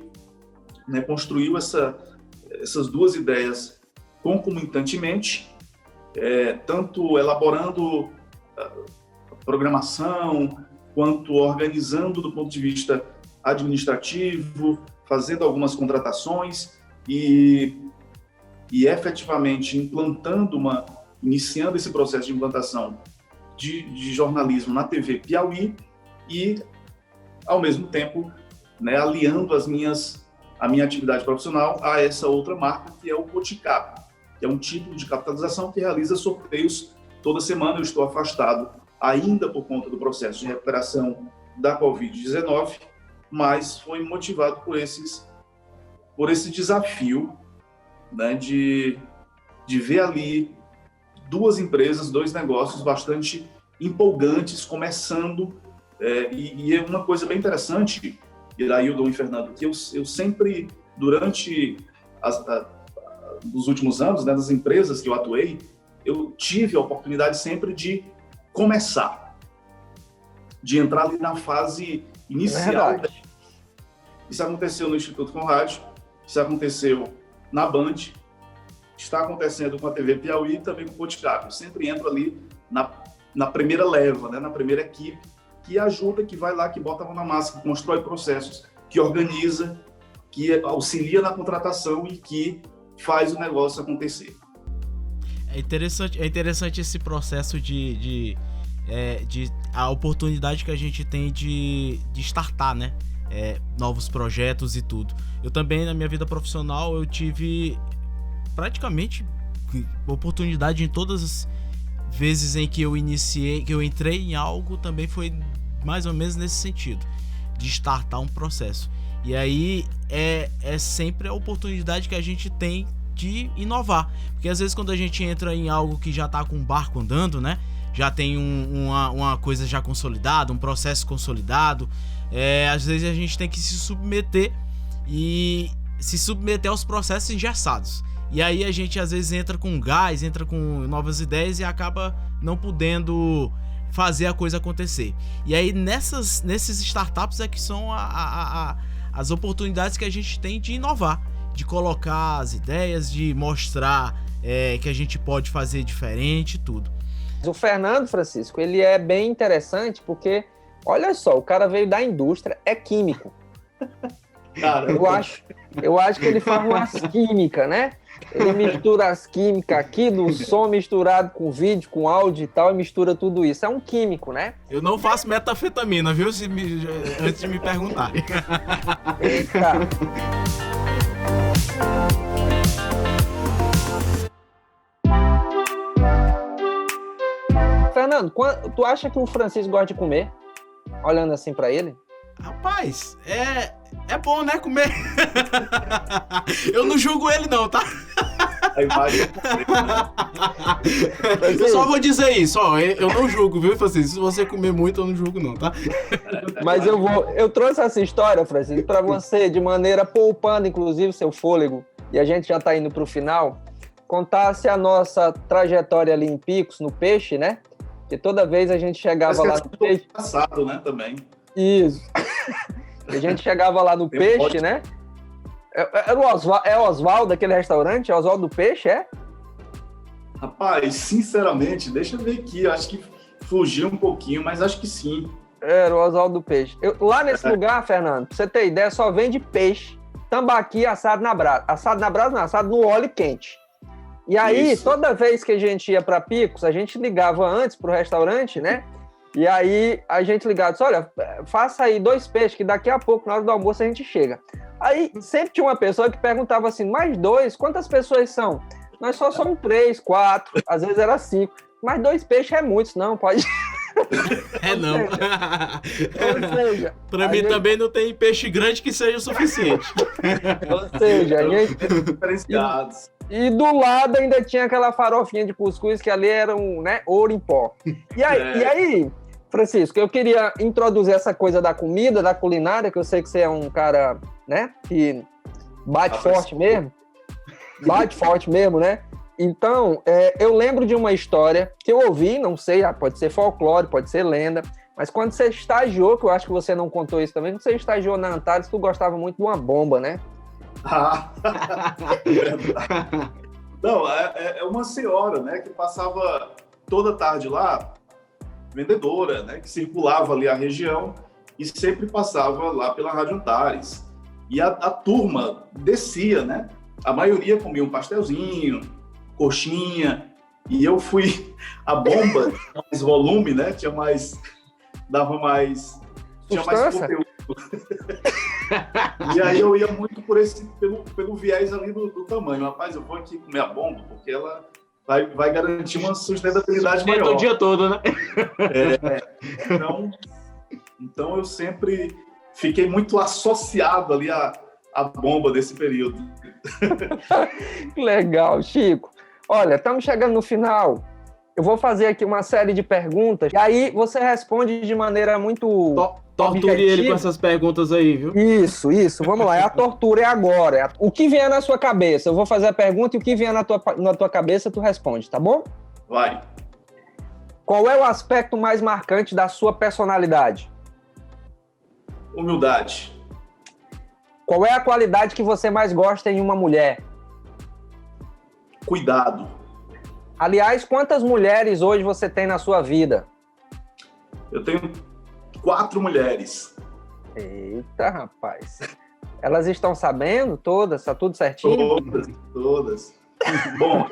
né, construiu essas duas ideias concomitantemente, tanto elaborando programação, quanto organizando do ponto de vista administrativo, fazendo algumas contratações e efetivamente iniciando esse processo de implantação de jornalismo na TV Piauí e, ao mesmo tempo, né, aliando a minha atividade profissional a essa outra marca, que é o Poticap, que é um título de capitalização que realiza sorteios toda semana. Eu estou afastado ainda por conta do processo de recuperação da Covid-19, mas foi motivado por esse desafio, né, de ver ali duas empresas, dois negócios bastante empolgantes, começando, e é uma coisa bem interessante, Iraildon e Fernando, que eu sempre, durante os últimos anos, né, das empresas que eu atuei, eu tive a oportunidade sempre de começar, de entrar ali na fase inicial. Isso aconteceu no Instituto Conrad, isso aconteceu na Band, está acontecendo com a TV Piauí e também com o Boticário. Eu sempre entro ali na primeira leva, né? Na primeira equipe, que ajuda, que vai lá, que bota a mão na massa, que constrói processos, que organiza, que auxilia na contratação e que faz o negócio acontecer. É interessante esse processo de a oportunidade que a gente tem de startar, né? Novos projetos e tudo. Eu também, na minha vida profissional, eu tive praticamente oportunidade em todas as vezes em que eu entrei em algo, também foi mais ou menos nesse sentido, de startar um processo. E aí é sempre a oportunidade que a gente tem de inovar, porque às vezes quando a gente entra em algo que já tá com um barco andando, né, já tem uma coisa já consolidada, um processo consolidado, às vezes a gente tem que se submeter aos processos engessados. E aí a gente às vezes entra com gás, entra com novas ideias e acaba não podendo fazer a coisa acontecer. E aí nesses startups é que são as oportunidades que a gente tem de inovar, de colocar as ideias, de mostrar que a gente pode fazer diferente e tudo. O Fernando, Francisco, ele é bem interessante porque, olha só, o cara veio da indústria, é químico. Eu acho que ele faz umas químicas, né? Ele mistura as químicas aqui do som misturado com vídeo, com áudio e tal, e mistura tudo isso. É um químico, né? Eu não faço metafetamina, viu? Antes de me perguntar. Eita. Fernando, tu acha que o Francisco gosta de comer? Olhando assim pra ele? Rapaz, é bom, né, comer? Eu não julgo ele não, tá? A imagem Eu só vou dizer isso, ó, eu não julgo, viu, Francisco? Se você comer muito, eu não julgo não, tá? Mas eu trouxe essa história, Francisco, pra você, de maneira poupando, inclusive, seu fôlego, e a gente já tá indo pro final, contasse a nossa trajetória ali em Picos, no peixe, né? Que toda vez a gente chegava lá no peixe... passado, né, também. Isso. A gente chegava lá no peixe, né? É Oswaldo, aquele restaurante? É Oswaldo do Peixe, é? Rapaz, sinceramente, deixa eu ver aqui. Acho que fugiu um pouquinho, mas acho que sim. Era o Oswaldo do Peixe. Lá nesse lugar, Fernando, pra você ter ideia, só vende peixe, tambaqui assado na brasa. Assado na brasa não, assado no óleo quente. E aí, toda vez que a gente ia para Picos, a gente ligava antes pro restaurante, né? E aí a gente ligava, disse, olha, faça aí 2 peixes, que daqui a pouco, na hora do almoço, a gente chega. Aí sempre tinha uma pessoa que perguntava assim, mais 2, quantas pessoas são? Nós só somos 3, 4, às vezes era 5. Mas 2 peixes é muito, não, pode... Não. Ou seja... Pra mim também não tem peixe grande que seja o suficiente. Ou seja, a gente... Diferenciados. E do lado ainda tinha aquela farofinha de cuscuz que ali era ouro em pó. E aí, Francisco, eu queria introduzir essa coisa da comida, da culinária, que eu sei que você é um cara, né, que bate forte mesmo. Bate forte mesmo, né? Então, eu lembro de uma história que eu ouvi, não sei, pode ser folclore, pode ser lenda, mas quando você estagiou, que eu acho que você não contou isso também, quando você estagiou na Antares, tu gostava muito de uma bomba, né? Não, é uma senhora, né, que passava toda tarde lá, vendedora, né, que circulava ali a região e sempre passava lá pela Rádio Antares. E a turma descia, né? A maioria comia um pastelzinho, coxinha, e eu fui a bomba, tinha mais volume, né? Tinha mais conteúdo. E aí eu ia muito pelo viés ali do tamanho. Rapaz, eu vou aqui comer a bomba, porque ela vai garantir uma sustentabilidade maior. O dia todo, né? Então eu sempre fiquei muito associado ali à bomba desse período. Legal, Chico. Olha, estamos chegando no final. Eu vou fazer aqui uma série de perguntas, e aí você responde de maneira muito... Torture ele com essas perguntas aí, viu? Isso. Vamos lá, a tortura é agora. O que vier na sua cabeça, eu vou fazer a pergunta e o que vier na tua cabeça, tu responde, tá bom? Vai. Qual é o aspecto mais marcante da sua personalidade? Humildade. Qual é a qualidade que você mais gosta em uma mulher? Cuidado. Aliás, quantas mulheres hoje você tem na sua vida? Eu tenho 4 mulheres. Eita, rapaz. Elas estão sabendo todas? Tá tudo certinho? Todas. Bom,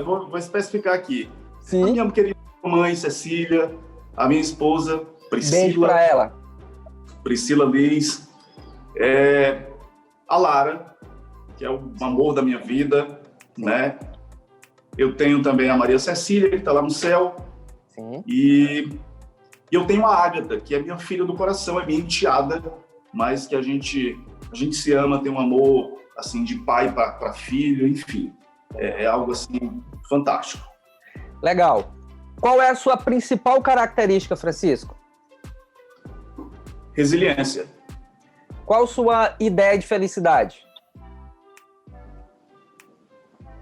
vou especificar aqui. Sim. A minha querida mãe, Cecília, a minha esposa, Priscila. Beijo pra ela. Priscila Liz. A Lara, que é o amor da minha vida, né? Eu tenho também a Maria Cecília, que está lá no céu. Sim. E eu tenho a Ágata, que é minha filha do coração, é minha enteada, mas que a gente se ama, tem um amor assim de pai para filho, enfim. É algo assim fantástico. Legal. Qual é a sua principal característica, Francisco? Resiliência. Qual a sua ideia de felicidade?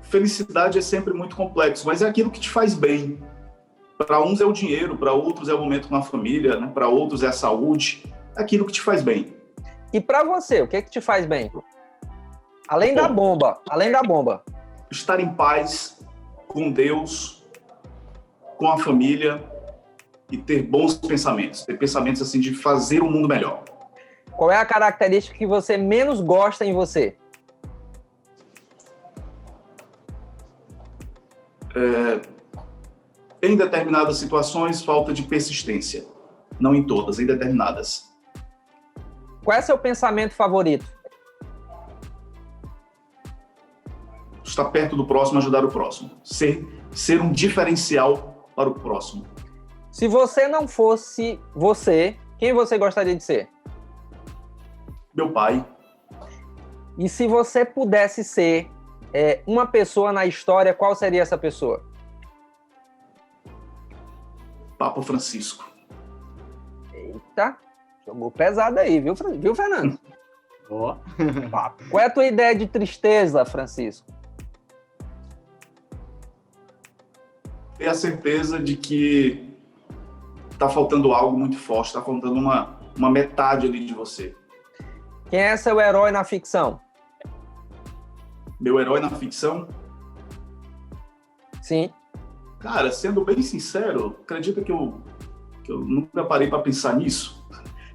Felicidade é sempre muito complexo, mas é aquilo que te faz bem. Para uns é o dinheiro, para outros é o momento com a família, né? Para outros é a saúde, é aquilo que te faz bem. E para você, o que te faz bem? Além da bomba. Estar em paz com Deus, com a família e ter bons pensamentos. Ter pensamentos assim de fazer o mundo melhor. Qual é a característica que você menos gosta em você? Em determinadas situações, falta de persistência. Não em todas, em determinadas. Qual é seu pensamento favorito? Estar perto do próximo, ajudar o próximo. Ser um diferencial para o próximo. Se você não fosse você, quem você gostaria de ser? Meu pai. E se você pudesse ser uma pessoa na história, qual seria essa pessoa? Papa Francisco. Eita, jogou pesado aí, viu Fernando? Ó. Qual é a tua ideia de tristeza, Francisco? Ter a certeza de que está faltando algo muito forte, está faltando uma metade ali de você. Quem é seu herói na ficção? Meu herói na ficção? Sim. Cara, sendo bem sincero, acredita que eu nunca parei para pensar nisso?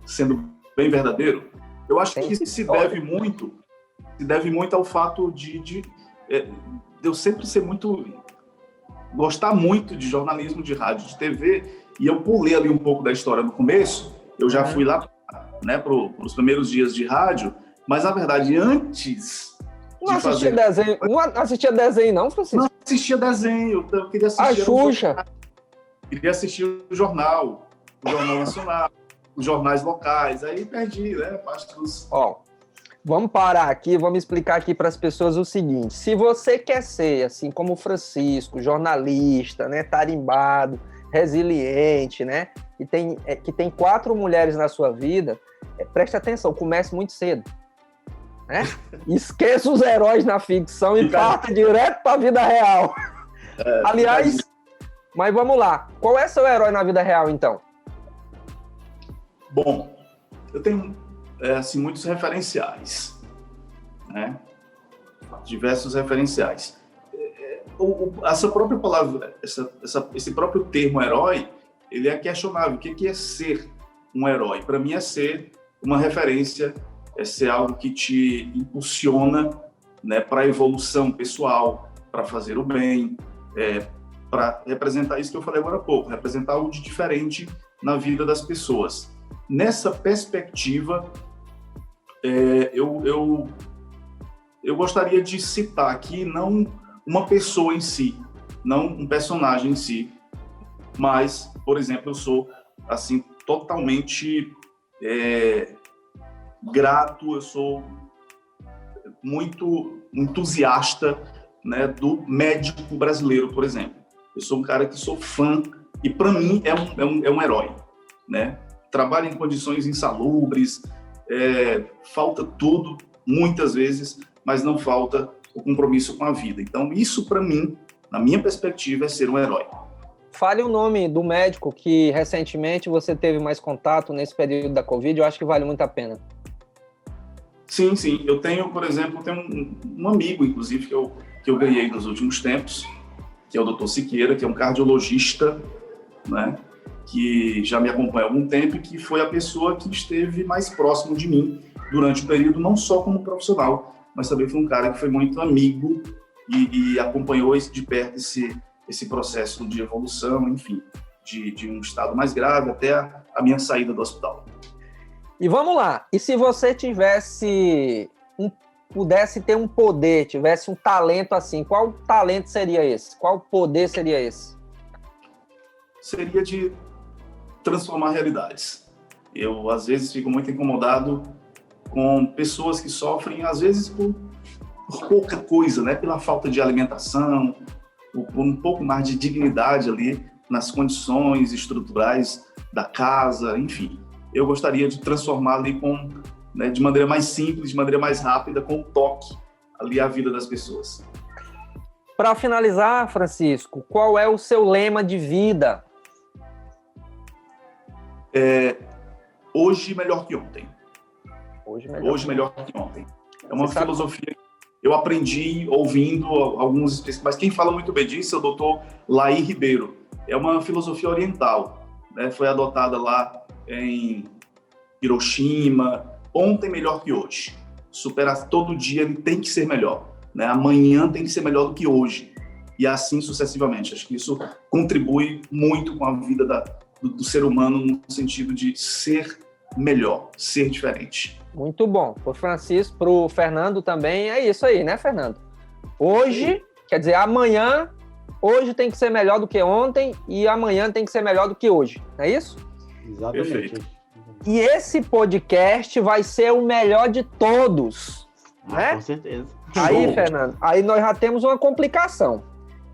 Sendo bem verdadeiro? Eu acho que se deve muito ao fato de eu sempre ser gostar muito de jornalismo, de rádio, de TV, e eu pulei ali um pouco da história no começo. Eu já fui lá, né, para os primeiros dias de rádio, mas na verdade antes Não assistia desenho, não, Francisco? Não assistia desenho, eu queria assistir... A Xuxa. Queria assistir o Jornal Nacional, os jornais locais, aí perdi, né, parte dos... Ó, vamos parar aqui, vamos explicar aqui para as pessoas o seguinte: se você quer ser, assim como o Francisco, jornalista, né, tarimbado, resiliente, né, que tem 4 mulheres na sua vida, preste atenção, comece muito cedo. Né? Esqueça os heróis na ficção e parta direto para a vida real. Aliás, mas vamos lá. Qual é seu herói na vida real, então? Bom, eu tenho assim, muitos referenciais, né? Diversos referenciais. Essa própria palavra, esse próprio termo herói, ele é questionável. O que é ser um herói? Para mim é ser uma referência, é ser algo que te impulsiona, né, para a evolução pessoal, para fazer o bem, para representar isso que eu falei agora há pouco, representar algo de diferente na vida das pessoas. Nessa perspectiva, eu gostaria de citar aqui não uma pessoa em si, não um personagem em si, mas, por exemplo, eu sou assim totalmente grato, eu sou muito entusiasta, né, do médico brasileiro, por exemplo. Eu sou um cara que sou fã e, para mim, é um herói, né? Trabalha em condições insalubres, falta tudo, muitas vezes, mas não falta o compromisso com a vida. Então, isso, para mim, na minha perspectiva, é ser um herói. fale o nome do médico que recentemente você teve mais contato nesse período da Covid, eu acho que vale muito a pena. Sim, sim. Eu tenho, por exemplo, um amigo, inclusive, que eu ganhei nos últimos tempos, que é o Dr. Siqueira, que é um cardiologista, né, que já me acompanha há algum tempo e que foi a pessoa que esteve mais próximo de mim durante o período, não só como profissional, mas também foi um cara que foi muito amigo e acompanhou de perto esse processo de evolução, enfim, de um estado mais grave até a minha saída do hospital. E vamos lá, e se você pudesse ter um poder, tivesse um talento assim, qual talento seria esse? Qual poder seria esse? Seria de transformar realidades. Eu, às vezes, fico muito incomodado com pessoas que sofrem, às vezes, por pouca coisa, né? Pela falta de alimentação, por um pouco mais de dignidade ali nas condições estruturais da casa, enfim. Eu gostaria de transformar ali de maneira mais simples, de maneira mais rápida, com um toque ali a vida das pessoas. Para finalizar, Francisco, qual é o seu lema de vida? Hoje melhor que ontem. Hoje melhor que ontem. É uma filosofia que eu aprendi ouvindo alguns, mas quem fala muito bem disso é o Dr. Laí Ribeiro. É uma filosofia oriental, né? Foi adotada lá em Hiroshima. Ontem melhor que hoje. Superar todo dia, ele tem que ser melhor, né? Amanhã tem que ser melhor do que hoje. E assim sucessivamente. Acho que isso contribui muito com a vida do ser humano no sentido de ser melhor, ser diferente. Muito bom. Para o Francisco, para o Fernando também é isso aí, né, Fernando? Hoje, quer dizer, amanhã, hoje tem que ser melhor do que ontem e amanhã tem que ser melhor do que hoje, não é isso? Exatamente. Perfeito. E esse podcast vai ser o melhor de todos, né? Com certeza. Aí, Show. Fernando, aí nós já temos uma complicação.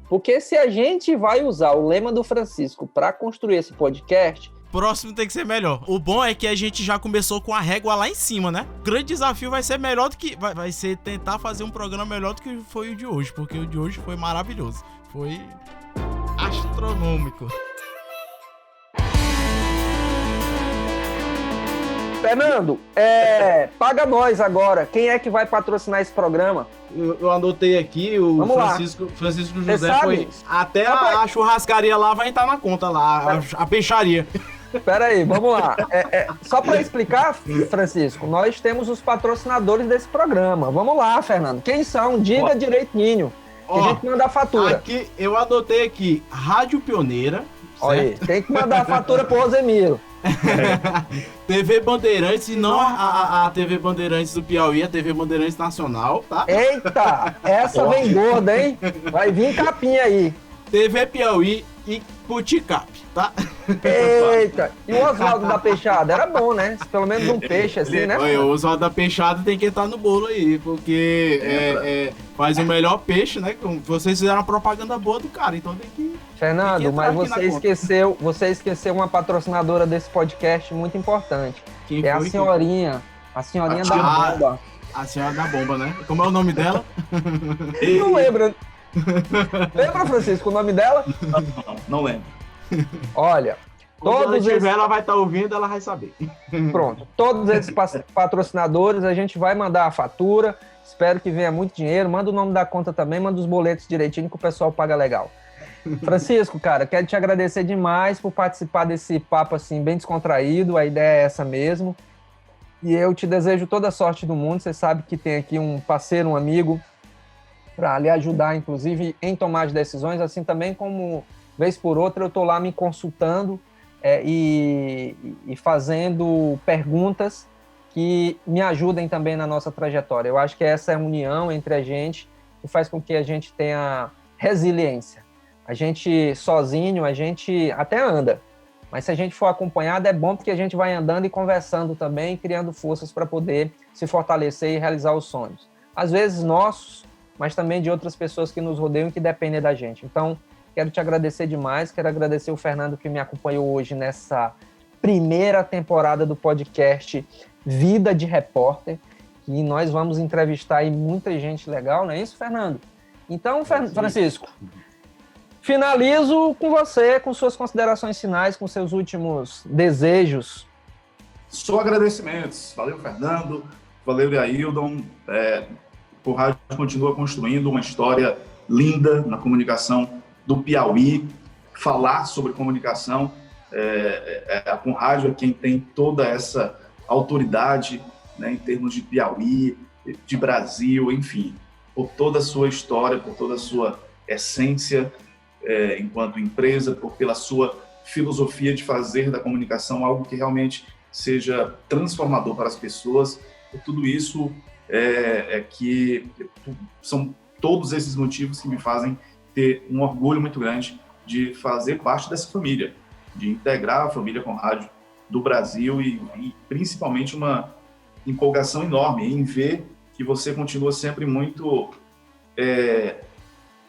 Porque se a gente vai usar o lema do Francisco para construir esse podcast, Próximo tem que ser melhor. O bom é que a gente já começou com a régua lá em cima, né? O grande desafio vai ser melhor do que... Vai ser tentar fazer um programa melhor do que foi o de hoje. Porque o de hoje foi maravilhoso. Foi astronômico. Fernando, paga nós agora. Quem é que vai patrocinar esse programa? Eu anotei aqui, o Vamos lá. Francisco Você José sabe? foi... Até a churrascaria lá vai entrar na conta lá, a peixaria. Espera aí, vamos lá. Só para explicar, Francisco, nós temos os patrocinadores desse programa. Vamos lá, Fernando. Quem são? Diga direitinho. Que a gente manda a fatura. Aqui, eu anotei aqui, Rádio Pioneira. Olha aí, tem que mandar a fatura pro Rosemiro. TV Bandeirantes, e não a TV Bandeirantes do Piauí, a TV Bandeirantes Nacional, tá? Eita, essa vem gorda, hein? Vai vir capinha aí. TV Piauí e Puticap, tá? Eita, e o Oswaldo da Peixada? Era bom, né? Pelo menos um peixe assim, né? Olha, o Oswaldo da Peixada tem que estar no bolo aí, porque faz o melhor peixe, né? Vocês fizeram uma propaganda boa do cara, então tem que... Fernando, mas você esqueceu uma patrocinadora desse podcast muito importante. Quem é foi? a senhorinha da bomba. A senhora da bomba, né? Como é o nome dela? Não lembra? Lembra, Francisco, o nome dela? Não lembro. Olha, Quando ela todos tiver, esses... ela vai estar ouvindo, ela vai saber. Pronto, todos esses patrocinadores, a gente vai mandar a fatura. Espero que venha muito dinheiro. Manda o nome da conta também, manda os boletos direitinho que o pessoal paga legal. Francisco, cara, quero te agradecer demais por participar desse papo assim bem descontraído. A ideia é essa mesmo. E eu te desejo toda a sorte do mundo. Você sabe que tem aqui um parceiro, um amigo, para lhe ajudar, inclusive, em tomar as decisões, assim também como, vez por outra, eu estou lá me consultando e fazendo perguntas que me ajudem também na nossa trajetória. Eu acho que essa é a união entre a gente que faz com que a gente tenha resiliência. A gente sozinho, a gente até anda, mas se a gente for acompanhado é bom porque a gente vai andando e conversando também, criando forças para poder se fortalecer e realizar os sonhos. Às vezes nossos, mas também de outras pessoas que nos rodeiam e que dependem da gente. Então, quero te agradecer demais, quero agradecer o Fernando que me acompanhou hoje nessa primeira temporada do podcast Vida de Repórter, e nós vamos entrevistar aí muita gente legal, não é isso, Fernando? Então, Francisco, Finalizo com você, com suas considerações finais, com seus últimos desejos. Só agradecimentos. Valeu, Fernando. Valeu, Aildon. O rádio continua construindo uma história linda na comunicação do Piauí. Falar sobre comunicação, a Conrádio é quem tem toda essa autoridade, né, em termos de Piauí, de Brasil, enfim, por toda a sua história, por toda a sua essência enquanto empresa, pela sua filosofia de fazer da comunicação algo que realmente seja transformador para as pessoas. Por tudo isso que são todos esses motivos que me fazem ter um orgulho muito grande de fazer parte dessa família, de integrar a família Conrádio do Brasil e principalmente uma empolgação enorme em ver que você continua sempre muito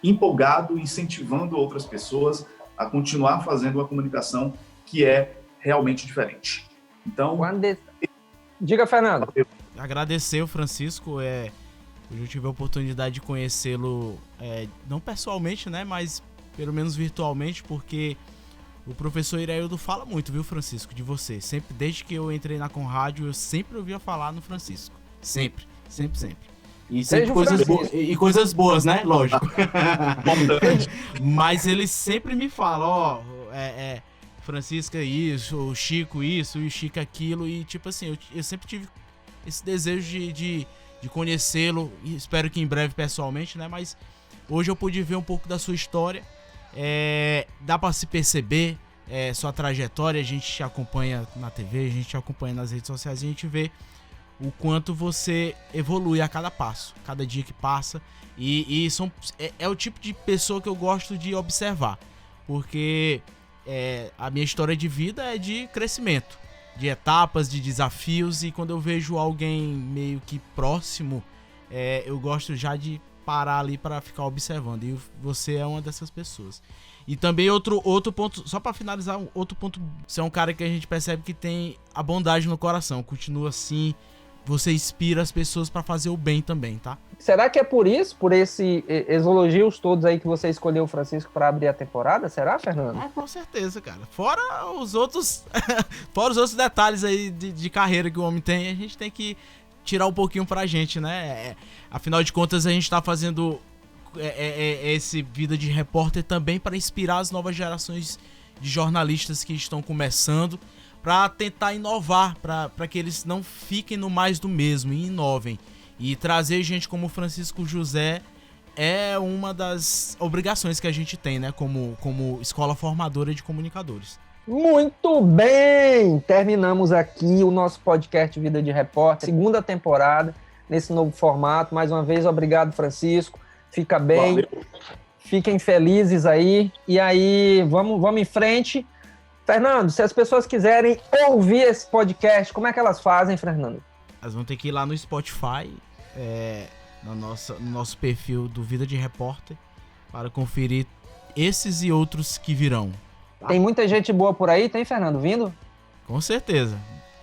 empolgado, incentivando outras pessoas a continuar fazendo uma comunicação que é realmente diferente. Então, diga, Fernando. Agradecer o Francisco, hoje eu tive a oportunidade de conhecê-lo, não pessoalmente, né, mas pelo menos virtualmente, porque o professor Iraildo fala muito, viu, Francisco, de você. Sempre, desde que eu entrei na Conrádio, eu sempre ouvia falar no Francisco. Sempre. E sempre coisas boas, né? Lógico. Mas ele sempre me fala, Francisco é isso, o Chico isso, e o Chico aquilo, e tipo assim, eu sempre tive esse desejo de conhecê-lo, e espero que em breve pessoalmente, né? Mas hoje eu pude ver um pouco da sua história, dá pra se perceber sua trajetória, a gente te acompanha na TV, a gente te acompanha nas redes sociais, e a gente vê o quanto você evolui a cada passo, cada dia que passa, e é o tipo de pessoa que eu gosto de observar, porque a minha história de vida é de crescimento, de etapas, de desafios, e quando eu vejo alguém meio que próximo, eu gosto já de parar ali para ficar observando, e você é uma dessas pessoas. E também outro ponto, só para finalizar, outro ponto, você é um cara que a gente percebe que tem a bondade no coração, continua assim, você inspira as pessoas para fazer o bem também, tá? Será que é por isso, por esses elogios todos aí que você escolheu o Francisco para abrir a temporada? Será, Fernando? Com certeza, cara. Fora os outros detalhes aí de carreira que o homem tem, a gente tem que tirar um pouquinho pra gente, né? Afinal de contas, a gente tá fazendo esse Vida de Repórter também para inspirar as novas gerações de jornalistas que estão começando, para tentar inovar, para que eles não fiquem no mais do mesmo e inovem. E trazer gente como o Francisco José é uma das obrigações que a gente tem, né, como escola formadora de comunicadores. Muito bem! Terminamos aqui o nosso podcast Vida de Repórter, segunda temporada, nesse novo formato. Mais uma vez, obrigado, Francisco. Fica bem. Valeu. Fiquem felizes aí. E aí, vamos em frente. Fernando, se as pessoas quiserem ouvir esse podcast, como é que elas fazem, Fernando? Elas vão ter que ir lá no Spotify, no nosso perfil do Vida de Repórter, para conferir esses e outros que virão. Tá? Tem muita gente boa por aí, tem, Fernando, vindo? Com certeza.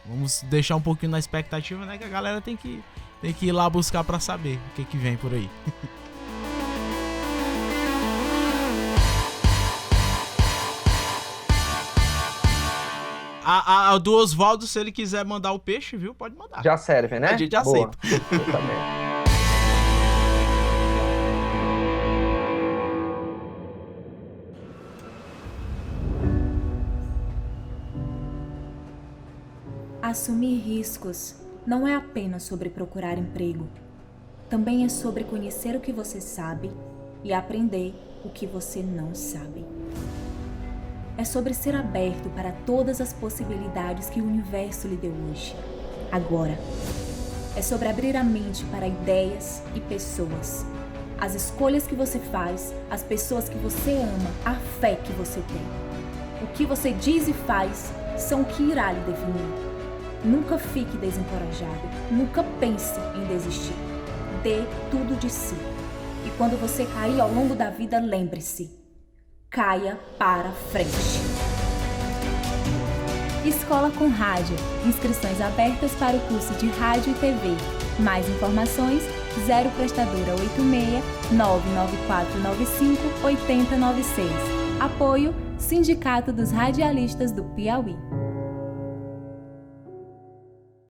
Vamos deixar um pouquinho na expectativa, né? Que a galera tem que ir lá buscar para saber o que vem por aí. A do Oswaldo, se ele quiser mandar o peixe, viu? Pode mandar. Já serve, né? A gente aceita. Assumir riscos não é apenas sobre procurar emprego. Também é sobre conhecer o que você sabe e aprender o que você não sabe. É sobre ser aberto para todas as possibilidades que o universo lhe deu hoje, agora. É sobre abrir a mente para ideias e pessoas. As escolhas que você faz, as pessoas que você ama, a fé que você tem. O que você diz e faz são o que irá lhe definir. Nunca fique desencorajado, nunca pense em desistir. Dê tudo de si. E quando você cair ao longo da vida, lembre-se. Caia para frente. Escola Conrádio. Inscrições abertas para o curso de Rádio e TV. Mais informações 0 Prestadora 86 99495 8096. Apoio Sindicato dos Radialistas do Piauí.